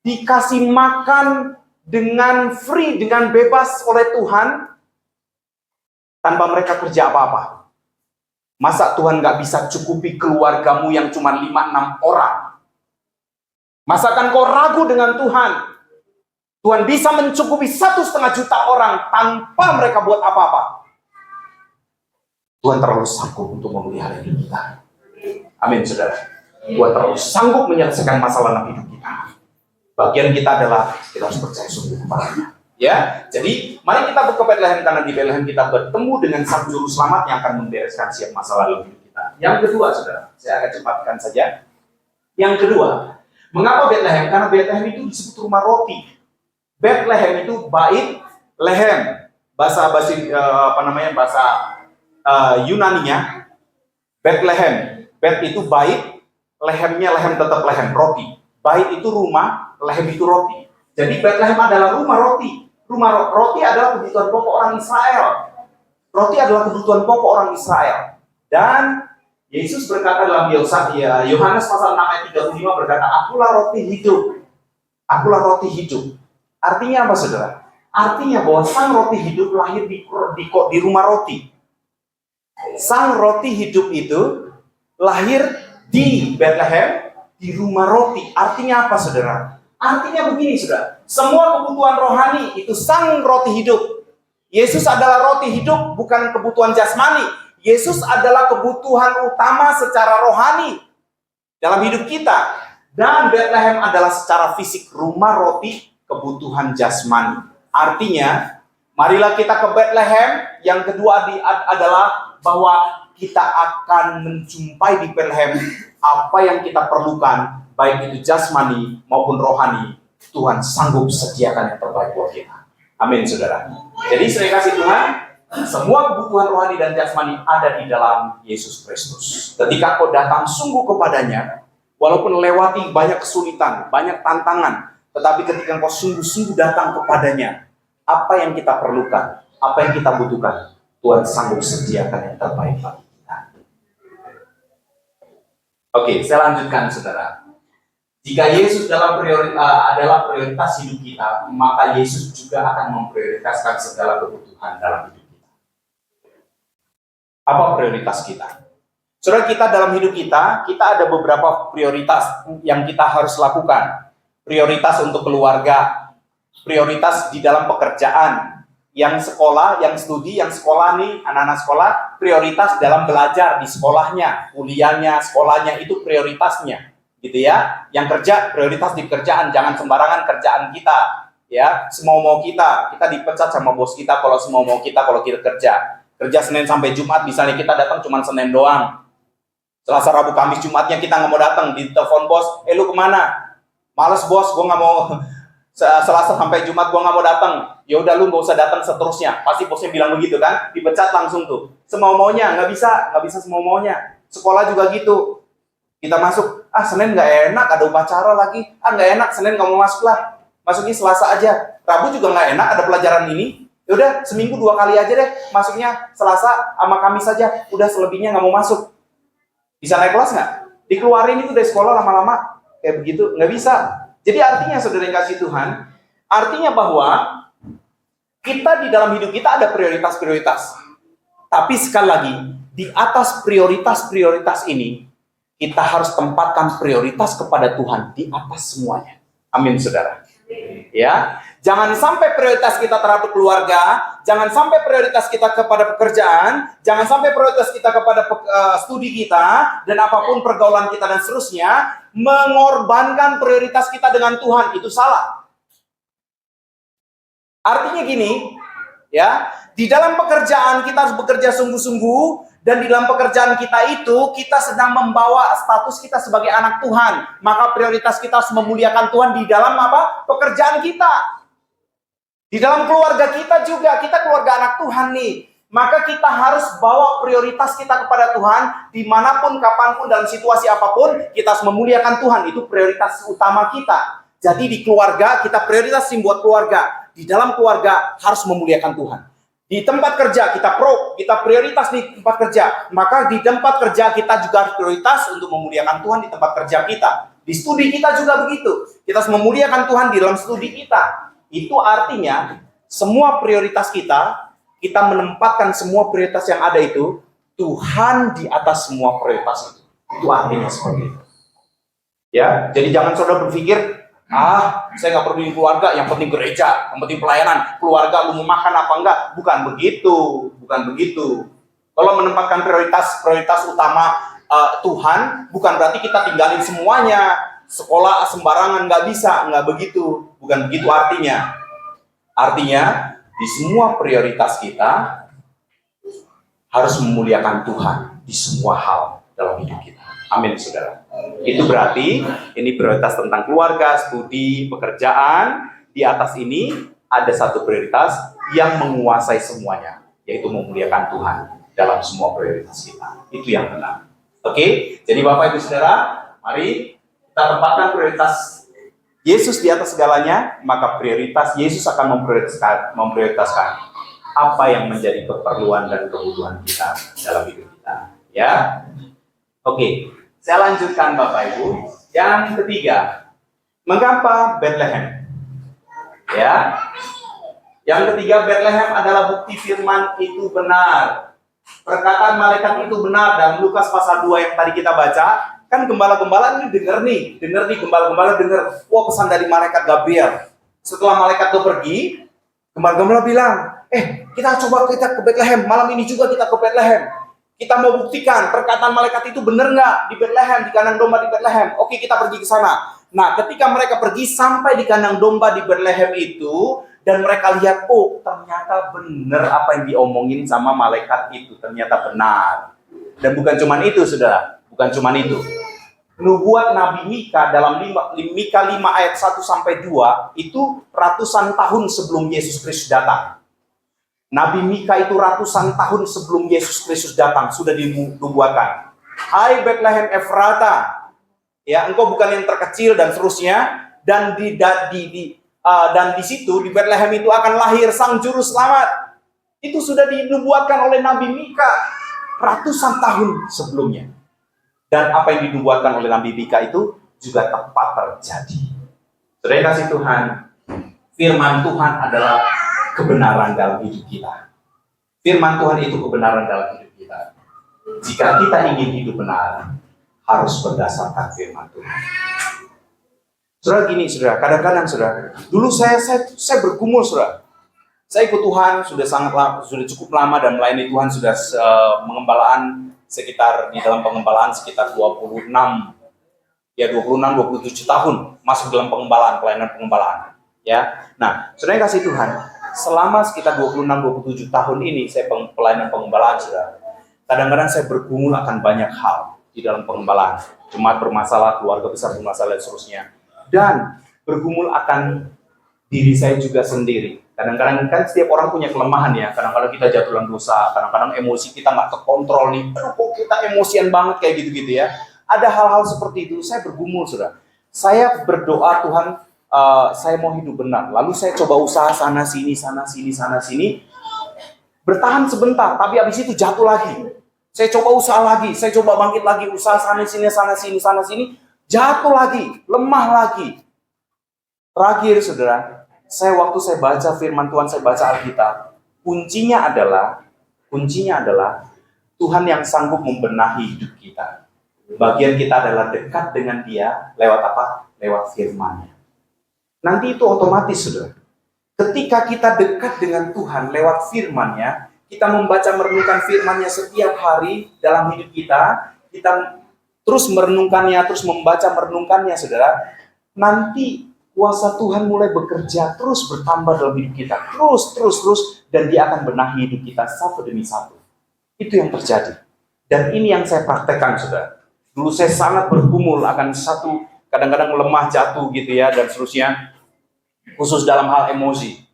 dikasih makan dengan free, dengan bebas oleh Tuhan tanpa mereka kerja apa-apa. Masa Tuhan nggak bisa cukupi keluargamu yang cuma 5-6 orang? Masakan kau ragu dengan Tuhan? Tuhan bisa mencukupi 1,5 juta orang tanpa mereka buat apa-apa. Tuhan terlalu sanggup untuk memelihara hidup kita. Amin, saudara. Tuhan terlalu sanggup menyelesaikan masalah dalam hidup kita. Bagian kita adalah kita harus percaya sungguh kepadanya. Ya, jadi mari kita ke Bethlehem karena di Bethlehem kita bertemu dengan Sang Juru Selamat yang akan membereskan setiap masalah dalam hidup kita. Yang kedua, saudara, saya akan cepatkan saja. Yang kedua, mengapa Bethlehem? Karena Bethlehem itu disebut rumah roti. Bethlehem itu bait lehem. Bahasa Yunaninya Bethlehem. Bet itu bait, lehemnya lehem tetap lehem, roti. Bait itu rumah, lehem itu roti. Jadi Bethlehem adalah rumah roti. Rumah roti adalah kebutuhan pokok orang Israel. Roti adalah kebutuhan pokok orang Israel. Dan Yesus berkata dalam Yohanes pasal 6 ayat 35 berkata, akulah roti hidup. Akulah roti hidup. Artinya apa, saudara? Artinya bahwa sang roti hidup lahir di rumah roti. Sang roti hidup itu lahir di Bethlehem, di rumah roti. Artinya apa, saudara? Artinya begini, saudara. Semua kebutuhan rohani itu sang roti hidup. Yesus adalah roti hidup, bukan kebutuhan jasmani. Yesus adalah kebutuhan utama secara rohani. dalam hidup kita. Dan Bethlehem adalah secara fisik rumah roti kebutuhan jasmani. Artinya, marilah kita ke Bethlehem. Yang kedua adalah bahwa kita akan menjumpai di Bethlehem apa yang kita perlukan, baik itu jasmani maupun rohani. Tuhan sanggup sediakan yang terbaik buat kita. Amin, saudara. Jadi saya kasih Tuhan, semua kebutuhan rohani dan jasmani ada di dalam Yesus Kristus. Ketika kau datang sungguh kepadanya, walaupun lewati banyak kesulitan, banyak tantangan, tetapi ketika kau sungguh-sungguh datang kepadanya, apa yang kita perlukan, apa yang kita butuhkan, Tuhan sanggup sediakan yang terbaik bagi kita. Oke, saya lanjutkan, saudara. Jika Yesus adalah prioritas hidup kita, maka Yesus juga akan memprioritaskan segala kebutuhan dalam hidup kita. Apa prioritas kita? Saudara, kita dalam hidup kita ada beberapa prioritas yang kita harus lakukan. Prioritas untuk keluarga, prioritas di dalam pekerjaan, yang sekolah, yang studi, yang sekolah nih, anak-anak sekolah, prioritas dalam belajar di sekolahnya, kuliahnya, sekolahnya, itu prioritasnya. Gitu ya, yang kerja prioritas di kerjaan, jangan sembarangan kerjaan kita, ya, semau-mau kita dipecat sama bos kita kalau semau-mau kita kalau kita kerja Senin sampai Jumat, misalnya kita datang cuma Senin doang, Selasa, Rabu, Kamis, Jumatnya kita nggak mau datang, ditelepon bos, lu kemana? Males bos, gue nggak mau, Selasa sampai Jumat gue nggak mau datang. Ya udah, lu nggak usah datang seterusnya, pasti bosnya bilang begitu kan, dipecat langsung tuh, semau-maunya, nggak bisa semau-maunya. Sekolah juga gitu. Kita masuk, Senin nggak enak, ada upacara lagi. Nggak enak, Senin nggak mau masuk lah. Masuknya Selasa aja. Rabu juga nggak enak, ada pelajaran ini. Yaudah, seminggu 2 kali aja deh. Masuknya Selasa sama Kamis saja. Udah, selebihnya nggak mau masuk. Bisa naik kelas nggak? Dikeluarin itu dari sekolah lama-lama. Kayak begitu, nggak bisa. Jadi artinya, saudara yang kasih Tuhan, artinya bahwa kita di dalam hidup kita ada prioritas-prioritas. Tapi sekali lagi, di atas prioritas-prioritas ini, kita harus tempatkan prioritas kepada Tuhan di atas semuanya. Amin, saudara. Ya, jangan sampai prioritas kita terhadap keluarga, jangan sampai prioritas kita kepada pekerjaan, jangan sampai prioritas kita kepada studi kita, dan apapun pergaulan kita dan seterusnya, mengorbankan prioritas kita dengan Tuhan. Itu salah. Artinya gini, ya, di dalam pekerjaan kita harus bekerja sungguh-sungguh. Dan di dalam pekerjaan kita itu, kita sedang membawa status kita sebagai anak Tuhan. Maka prioritas kita harus memuliakan Tuhan di dalam apa? Pekerjaan kita. Di dalam keluarga kita juga, kita keluarga anak Tuhan nih. Maka kita harus bawa prioritas kita kepada Tuhan. Dimanapun, kapanpun, dalam situasi apapun, kita harus memuliakan Tuhan. Itu prioritas utama kita. Jadi di keluarga, kita prioritas buat keluarga. Di dalam keluarga, harus memuliakan Tuhan. Di tempat kerja kita prioritas di tempat kerja. Maka di tempat kerja kita juga harus prioritas untuk memuliakan Tuhan di tempat kerja kita. Di studi kita juga begitu. Kita harus memuliakan Tuhan di dalam studi kita. Itu artinya semua prioritas kita menempatkan semua prioritas yang ada itu, Tuhan di atas semua prioritas itu. Itu artinya seperti itu. Ya, jadi jangan saudara berpikir, saya nggak perlu keluarga, yang penting gereja, yang penting pelayanan, keluarga lu mau makan apa enggak. Bukan begitu. Kalau menempatkan prioritas utama Tuhan, bukan berarti kita tinggalin semuanya. Sekolah sembarangan nggak bisa, nggak begitu. Bukan begitu artinya. Artinya, di semua prioritas kita harus memuliakan Tuhan di semua hal dalam hidup kita. Amin, saudara. Itu berarti ini prioritas tentang keluarga, studi, pekerjaan. Di atas ini ada satu prioritas yang menguasai semuanya, yaitu memuliakan Tuhan dalam semua prioritas kita. Itu yang benar. Oke, jadi Bapak Ibu Saudara, mari kita tempatkan prioritas Yesus di atas segalanya, maka prioritas Yesus akan memprioritaskan apa yang menjadi keperluan dan kebutuhan kita dalam hidup kita. Ya, oke. Saya lanjutkan Bapak Ibu. Yang ketiga, mengapa Bethlehem? Ya. Yang ketiga, Bethlehem adalah bukti firman itu benar. Perkataan malaikat itu benar. Dalam Lukas pasal 2 yang tadi kita baca, kan gembala-gembala ini dengar nih, gembala-gembala dengar. Wah, pesan dari malaikat Gabriel. Setelah malaikat itu pergi, gembala-gembala bilang, kita coba kita ke Bethlehem. Malam ini juga kita ke Bethlehem. Kita mau buktikan perkataan malaikat itu benar nggak di Bethlehem, di kandang domba di Bethlehem. Oke, kita pergi ke sana. Nah, ketika mereka pergi sampai di kandang domba di Bethlehem itu, dan mereka lihat, oh ternyata benar apa yang diomongin sama malaikat itu, ternyata benar. Dan bukan cuma itu, saudara, bukan cuma itu. Nubuat Nabi Mika dalam Mika 5 ayat 1 sampai 2 itu ratusan tahun sebelum Yesus Kristus datang. Nabi Mika itu ratusan tahun sebelum Yesus Kristus datang sudah dinubuatkan. Hai Bethlehem Efrata, ya engkau bukan yang terkecil dan seterusnya. Dan di situ di Bethlehem itu akan lahir sang juru selamat. Itu sudah dinubuatkan oleh Nabi Mika ratusan tahun sebelumnya. Dan apa yang dinubuatkan oleh Nabi Mika itu juga tepat terjadi. Saudara yang kasih Tuhan, firman Tuhan adalah kebenaran dalam hidup kita. Firman Tuhan itu kebenaran dalam hidup kita. Jika kita ingin hidup benar, harus berdasarkan firman Tuhan. Saudara gini, saudara, kadang-kadang saudara, dulu saya bergumul, saudara. Saya ikut Tuhan sudah cukup lama dan melayani Tuhan sudah pengembalaan sekitar di dalam pengembalaan sekitar 27 tahun masuk dalam pelayanan pengembalaan. Ya, nah, saudara yang kasih Tuhan, selama sekitar 26-27 tahun ini saya pelayanan pengembalaan, saudara. Kadang-kadang saya bergumul akan banyak hal di dalam pengembalaan. Jemaat bermasalah, keluarga besar bermasalah, dan seterusnya. Dan bergumul akan diri saya juga sendiri. Kadang-kadang kan setiap orang punya kelemahan ya. Kadang-kadang kita jatuh dalam dosa, kadang-kadang emosi kita nggak terkontrol nih. Aduh, kok kita emosian banget kayak gitu-gitu ya. Ada hal-hal seperti itu, saya bergumul, saudara. Saya berdoa, Tuhan, saya mau hidup benar. Lalu saya coba usaha sana sini. Bertahan sebentar, tapi habis itu jatuh lagi. Saya coba usaha lagi, saya coba bangkit lagi, usaha sana sini, jatuh lagi, lemah lagi. Terakhir, saudara, waktu saya baca firman Tuhan, saya baca Alkitab, kuncinya adalah Tuhan yang sanggup membenahi hidup kita. Bagian kita adalah dekat dengan Dia lewat apa? Lewat firman-Nya. Nanti itu otomatis, saudara. Ketika kita dekat dengan Tuhan lewat firman-Nya, kita membaca merenungkan firman-Nya setiap hari dalam hidup kita, kita terus merenungkannya, terus membaca merenungkannya, saudara. Nanti kuasa Tuhan mulai bekerja, terus bertambah dalam hidup kita, terus, dan Dia akan benahi hidup kita satu demi satu. Itu yang terjadi. Dan ini yang saya praktekkan, saudara. Dulu saya sangat bergumul akan kadang-kadang lemah, jatuh gitu ya, dan seterusnya. Khusus dalam hal emosi.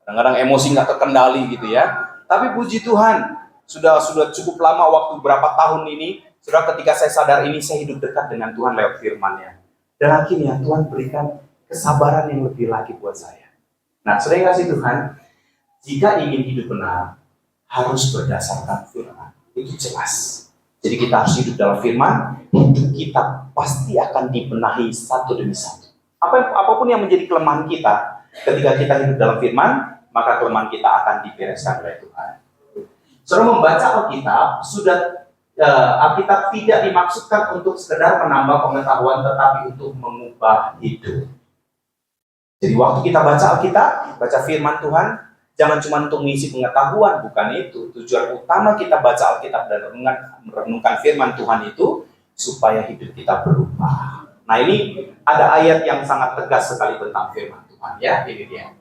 Kadang-kadang emosi nggak terkendali gitu ya. Tapi puji Tuhan, sudah cukup lama waktu berapa tahun ini, saudara, ketika saya sadar ini, saya hidup dekat dengan Tuhan lewat firman-Nya. Dan akhirnya Tuhan berikan kesabaran yang lebih lagi buat saya. Nah, saudara yang kasih Tuhan, jika ingin hidup benar, harus berdasarkan firman. Itu jelas. Jadi kita harus hidup dalam firman, hidup kita pasti akan dibenahi satu demi satu. Apapun yang menjadi kelemahan kita, ketika kita hidup dalam firman, maka kelemahan kita akan dibereskan oleh Tuhan. Saudara membaca Alkitab, Alkitab tidak dimaksudkan untuk sekedar menambah pengetahuan, tetapi untuk mengubah hidup. Jadi waktu kita baca Alkitab, baca firman Tuhan, jangan cuma untuk mengisi pengetahuan, bukan itu. Tujuan utama kita baca Alkitab dan merenungkan firman Tuhan itu supaya hidup kita berubah. Nah, ini ada ayat yang sangat tegas sekali tentang firman Tuhan ya, ini dia.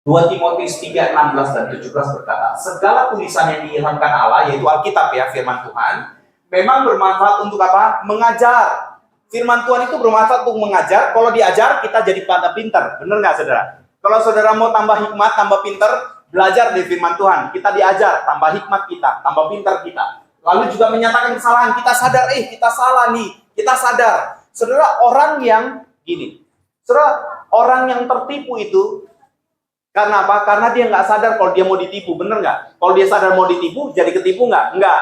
2 Timotius 3:16 dan 17 berkata, segala tulisan yang diilhamkan Allah, yaitu Alkitab ya, firman Tuhan, memang bermanfaat untuk apa? Mengajar. Firman Tuhan itu bermanfaat untuk mengajar. Kalau diajar, kita jadi pada pintar. Benar nggak, saudara? Kalau saudara mau tambah hikmat, tambah pintar, belajar dari firman Tuhan. Kita diajar, tambah hikmat kita, tambah pintar kita. Lalu juga menyatakan kesalahan, kita sadar, kita salah nih, kita sadar. Saudara, orang yang tertipu itu, karena apa? Karena dia nggak sadar kalau dia mau ditipu, bener nggak? Kalau dia sadar mau ditipu, jadi ketipu nggak? Nggak.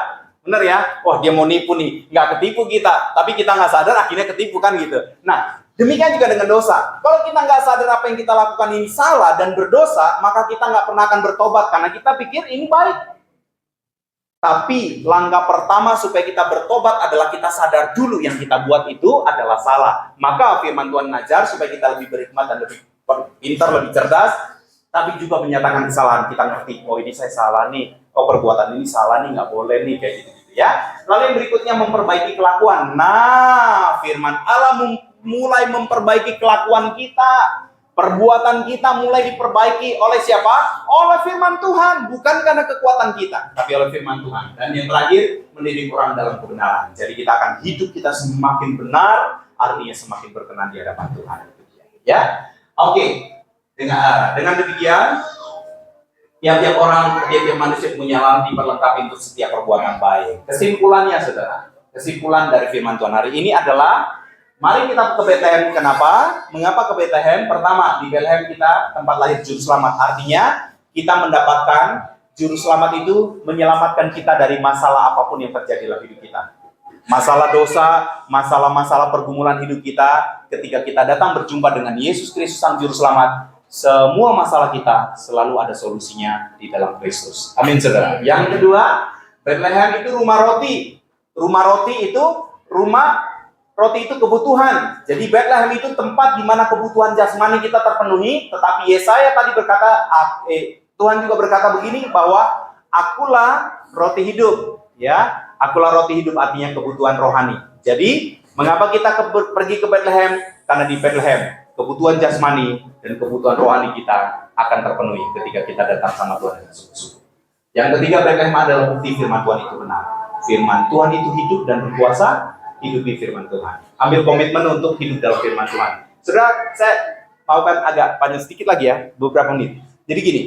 Bener ya? Wah, dia mau nipu nih, nggak ketipu kita, tapi kita nggak sadar, akhirnya ketipu kan gitu. Nah, demikian juga dengan dosa. Kalau kita nggak sadar apa yang kita lakukan ini salah dan berdosa, maka kita nggak pernah akan bertobat karena kita pikir ini baik. Tapi langkah pertama supaya kita bertobat adalah kita sadar dulu yang kita buat itu adalah salah. Maka firman Tuhan ngajar supaya kita lebih berhikmat dan lebih pintar, lebih cerdas. tapi juga menyatakan kesalahan. Kita ngerti, oh ini saya salah nih, oh perbuatan ini salah nih, nggak boleh nih, kayak gitu-gitu ya. Lalu yang berikutnya memperbaiki kelakuan. Nah, firman Allah mulai memperbaiki kelakuan kita. Perbuatan kita mulai diperbaiki oleh siapa? Oleh firman Tuhan, bukan karena kekuatan kita, tapi oleh firman Tuhan. Dan yang terakhir, mendidik orang dalam kebenaran. Jadi kita akan hidup kita semakin benar, artinya semakin berkenan di hadapan Tuhan. Ya, oke. Dengan demikian, tiap-tiap orang, tiap-tiap manusia punya alam diperlengkapi untuk setiap perbuatan baik. Kesimpulannya, saudara, kesimpulan dari firman Tuhan hari ini adalah, mari kita ke Bethlehem. Kenapa? Mengapa ke Bethlehem? Pertama, di Bethlehem kita tempat lahir juru selamat. Artinya, kita mendapatkan juru selamat itu menyelamatkan kita dari masalah apapun yang terjadi dalam hidup kita. Masalah dosa, masalah-masalah pergumulan hidup kita, ketika kita datang berjumpa dengan Yesus Kristus Sang Juru Selamat, semua masalah kita selalu ada solusinya di dalam Kristus. Amin, saudara. Yang kedua, Bethlehem itu rumah roti. Rumah roti itu roti itu kebutuhan. Jadi Bethlehem itu tempat di mana kebutuhan jasmani kita terpenuhi. Tetapi Yesaya tadi berkata, Tuhan juga berkata begini, bahwa akulah roti hidup. Ya, akulah roti hidup, artinya kebutuhan rohani. Jadi mengapa kita pergi ke Bethlehem? Karena di Bethlehem kebutuhan jasmani dan kebutuhan rohani kita akan terpenuhi ketika kita datang sama Tuhan dengan sungguh-sungguh. Yang ketiga, Bethlehem adalah bukti firman Tuhan itu benar. Firman Tuhan itu hidup dan berkuasa. Hidup di firman Tuhan. Ambil komitmen untuk hidup dalam firman Tuhan. Saudara, saya maukan agak panjang sedikit lagi ya, beberapa menit. Jadi gini,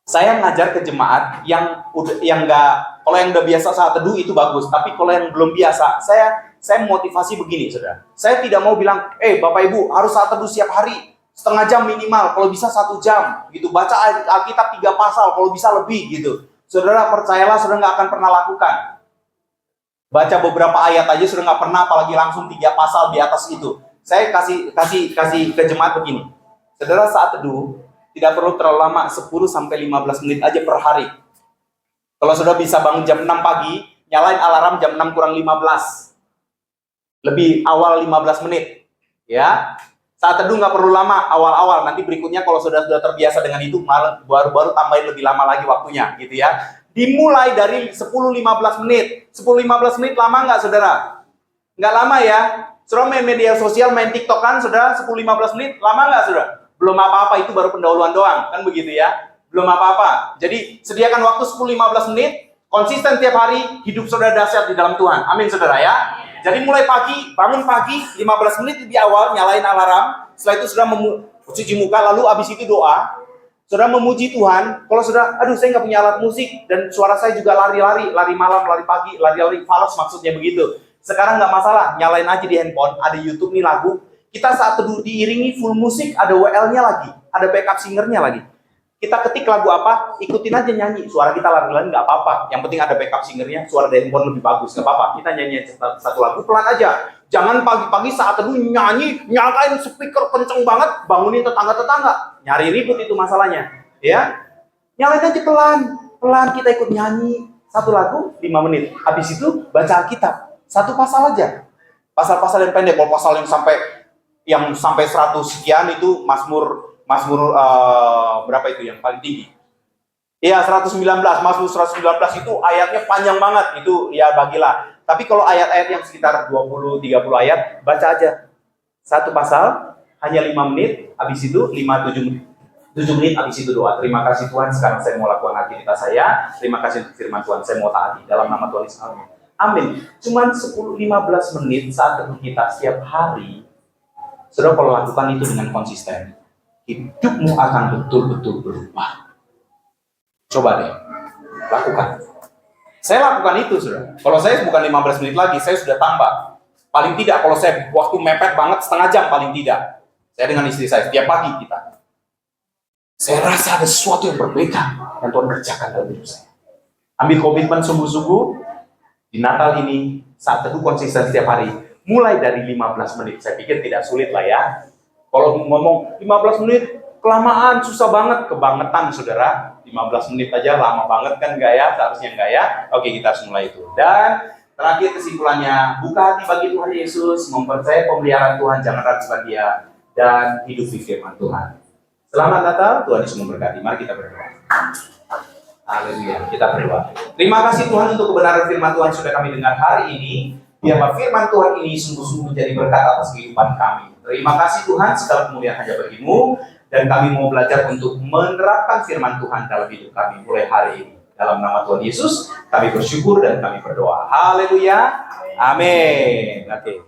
saya ngajar ke jemaat yang nggak, kalau yang udah biasa saat teduh itu bagus, tapi kalau yang belum biasa, saya motivasi begini, saudara. Saya tidak mau bilang, Bapak Ibu harus saat teduh setiap hari, setengah jam minimal, kalau bisa 1 jam, gitu. Baca Alkitab 3 pasal, kalau bisa lebih, gitu. Saudara, percayalah, saudara nggak akan pernah lakukan. Baca beberapa ayat aja sudah nggak pernah, apalagi langsung 3 pasal di atas itu. Saya kasih ke jemaat begini. Saudara, saat teduh tidak perlu terlalu lama, 10-15 menit aja per hari. Kalau sudah bisa bangun jam 6 pagi, nyalain alarm jam 6 kurang 15. Lebih awal 15 menit. Ya. Saat teduh nggak perlu lama, awal-awal. Nanti berikutnya kalau sudah terbiasa dengan itu, baru tambahin lebih lama lagi waktunya, gitu ya. Dimulai dari 10-15 menit. 10-15 menit lama nggak, saudara? Nggak lama ya. Saudara main media sosial, main TikTok kan, saudara, 10-15 menit lama nggak, saudara? Belum apa-apa, itu baru pendahuluan doang, kan begitu ya. Belum apa-apa. Jadi sediakan waktu 10-15 menit, konsisten tiap hari, hidup saudara dahsyat di dalam Tuhan. Amin, saudara ya. Jadi mulai pagi, bangun pagi, 15 menit lebih awal, nyalain alarm. Setelah itu saudara cuci muka, lalu abis itu doa. Saudara memuji Tuhan. Kalau saudara, aduh saya nggak punya alat musik, dan suara saya juga lari-lari, lari malam, lari pagi, lari-lari falas, maksudnya begitu. Sekarang nggak masalah, nyalain aja di handphone, ada YouTube nih lagu. Kita saat teduh diiringi full musik, ada WL-nya lagi, ada backup singer-nya lagi. Kita ketik lagu apa, ikutin aja nyanyi. Suara kita lari-lari nggak apa-apa. Yang penting ada backup singer-nya, suara dari handphone lebih bagus, nggak apa-apa. Kita nyanyi satu lagu pelan aja. Jangan pagi-pagi saat teduh nyanyi, nyalain speaker kenceng banget, bangunin tetangga-tetangga. Nyari ribut itu masalahnya. Ya, nyalain aja pelan kita ikut nyanyi. Satu lagu 5 menit. Habis itu baca Alkitab. 1 pasal aja. Pasal-pasal yang pendek. Kalau pasal yang sampai 100 sekian itu Mazmur berapa itu yang paling tinggi? Iya, 119. Mazmur 119 itu ayatnya panjang banget. Itu ya bagilah. Tapi kalau ayat-ayat yang sekitar 20-30 ayat, baca aja. 1 pasal, hanya 5 menit, habis itu 5-7 menit. 7 menit, habis itu doa. Terima kasih Tuhan, sekarang saya mau lakukan aktivitas saya. Terima kasih untuk firman Tuhan, saya mau taati. Dalam nama Tuhan Yesus, amin. Amin. Cuman 10-15 menit saat teduh kita setiap hari, saudara kalau lakukan itu dengan konsisten, hidupmu akan betul-betul berubah. Coba deh, lakukan. Saya lakukan itu, saudara. Kalau saya bukan 15 menit lagi, saya sudah tambah. Paling tidak, kalau saya waktu mepet banget, setengah jam paling tidak. Saya dengan istri saya, setiap pagi kita. Saya rasa ada sesuatu yang berbeda yang Tuhan kerjakan dalam hidup saya. Ambil komitmen sungguh-sungguh, di Natal ini, saat teduh konsisten setiap hari, mulai dari 15 menit. Saya pikir tidak sulit lah ya. Kalau ngomong 15 menit, kelamaan, susah banget, kebangetan, saudara. 15 menit aja lama banget kan, enggak ya? Seharusnya enggak ya? Oke, kita harus mulai itu. Dan terakhir kesimpulannya, buka hati bagi Tuhan Yesus, mempercayai pemeliharaan Tuhan, jangan ragukan Dia, dan hidup di firman Tuhan. Selamat Natal, Tuhan Yesus memberkati. Mari kita berdoa. Haleluya, kita berdoa. Terima kasih Tuhan untuk kebenaran firman Tuhan sudah kami dengar hari ini. Biarlah firman Tuhan ini sungguh-sungguh menjadi berkat atas kehidupan kami. Terima kasih Tuhan, segala kemuliaan hanya bagi-Mu, dan kami mau belajar untuk menerapkan firman Tuhan dalam hidup kami mulai hari ini. Dalam nama Tuhan Yesus, kami bersyukur dan kami berdoa. Haleluya, amin. Oke.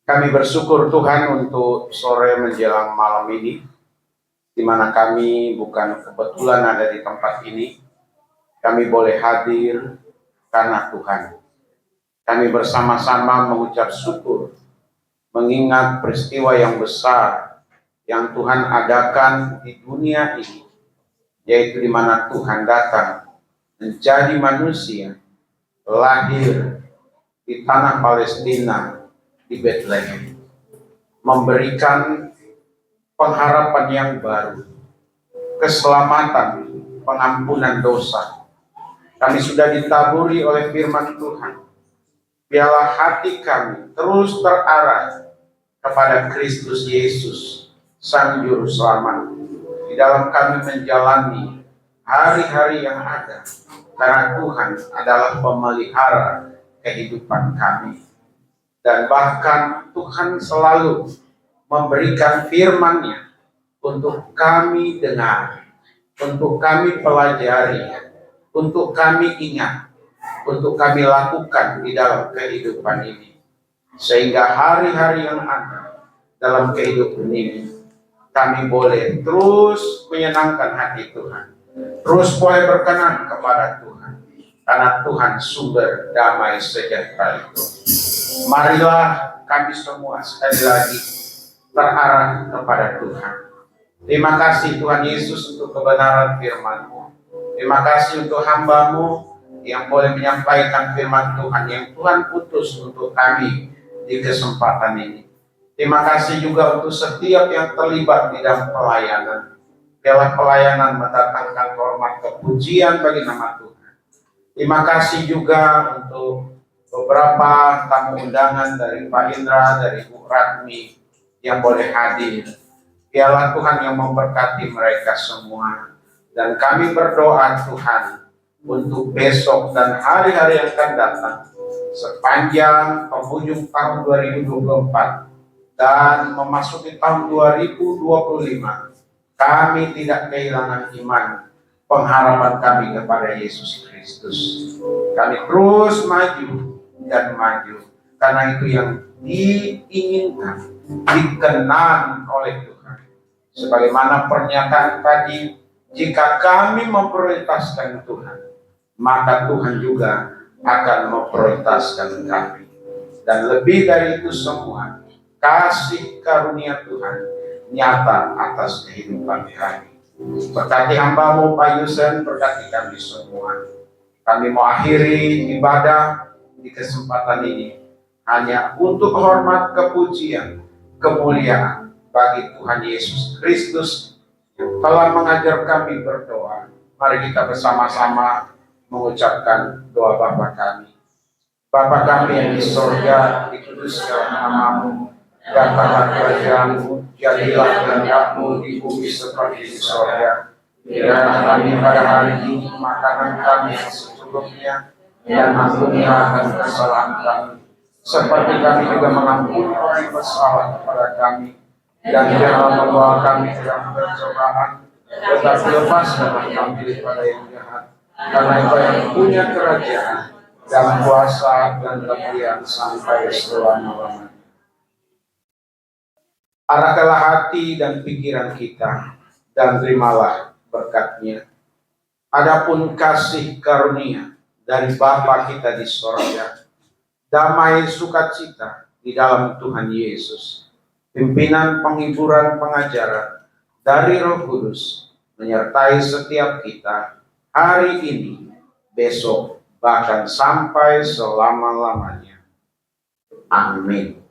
Kami bersyukur Tuhan untuk sore menjelang malam ini, di mana kami bukan kebetulan ada di tempat ini. Kami boleh hadir karena Tuhan. Kami bersama-sama mengucap syukur, mengingat peristiwa yang besar yang Tuhan adakan di dunia ini, yaitu di mana Tuhan datang menjadi manusia, lahir di tanah Palestina, di Bethlehem, memberikan pengharapan yang baru, keselamatan, pengampunan dosa. Kami sudah ditaburi oleh firman Tuhan. Biarlah hati kami terus terarah kepada Kristus Yesus, Sang Juru Selamat, di dalam kami menjalani hari-hari yang ada, karena Tuhan adalah pemelihara kehidupan kami. Dan bahkan Tuhan selalu memberikan firman-Nya untuk kami dengar, untuk kami pelajari, untuk kami ingat, untuk kami lakukan di dalam kehidupan ini. Sehingga hari-hari yang ada dalam kehidupan ini, kami boleh terus menyenangkan hati Tuhan, terus boleh berkenan kepada Tuhan, karena Tuhan sumber damai sejahtera itu. Marilah kami semua sekali lagi terarah kepada Tuhan. Terima kasih Tuhan Yesus untuk kebenaran firman-Mu. Terima kasih untuk hamba-Mu yang boleh menyampaikan firman Tuhan yang Tuhan utus untuk kami di kesempatan ini. Terima kasih juga untuk setiap yang terlibat di dalam pelayanan. Biarlah pelayanan mendatangkan hormat kepujian bagi nama Tuhan. Terima kasih juga untuk beberapa tamu undangan dari Pak Indra, dari Bu Ratmi yang boleh hadir. Biarlah Tuhan yang memberkati mereka semua. Dan kami berdoa Tuhan untuk besok dan hari-hari yang akan datang, sepanjang penghujung tahun 2024 dan memasuki tahun 2025, kami tidak kehilangan iman, pengharapan kami kepada Yesus Kristus. Kami terus maju dan maju, karena itu yang diinginkan, dikenan oleh Tuhan. Sebagaimana pernyataan tadi, jika kami memprioritaskan Tuhan, maka Tuhan juga akan memprioritaskan kami. Dan lebih dari itu semua, kasih karunia Tuhan nyata atas kehidupan kami. Berkati hamba-Mu Pak Yusen, berkati kami semua. Kami mau akhiri ibadah di kesempatan ini hanya untuk hormat, kepujian, kemuliaan bagi Tuhan Yesus Kristus yang telah mengajar kami berdoa. Mari kita bersama-sama mengucapkan doa Bapa kami. Bapa kami yang di sorga, dikuduskan nama-Mu, datanglah kerajaan-Mu, jadilah kehendak-Mu di bumi seperti di sorga. Berikanlah kami pada hari ini makanan kami yang secukupnya, dan ampunilah akan kesalahan kami, seperti kami juga mengampuni orang yang bersalah kepada kami. Dan jangan membawa kami ke dalam pencobaan, tetapi lepaskanlah kami daripada yang jahat. Karena Engkau yang punya kerajaan dan kuasa dan kemuliaan sampai selama-lamanya. Arahkanlah hati dan pikiran kita, dan terimalah berkat-Nya. Adapun kasih karunia dari Bapa kita di sorga, damai sukacita di dalam Tuhan Yesus, pimpinan penghiburan pengajaran dari Roh Kudus menyertai setiap kita hari ini, besok, bahkan sampai selama-lamanya. Amin.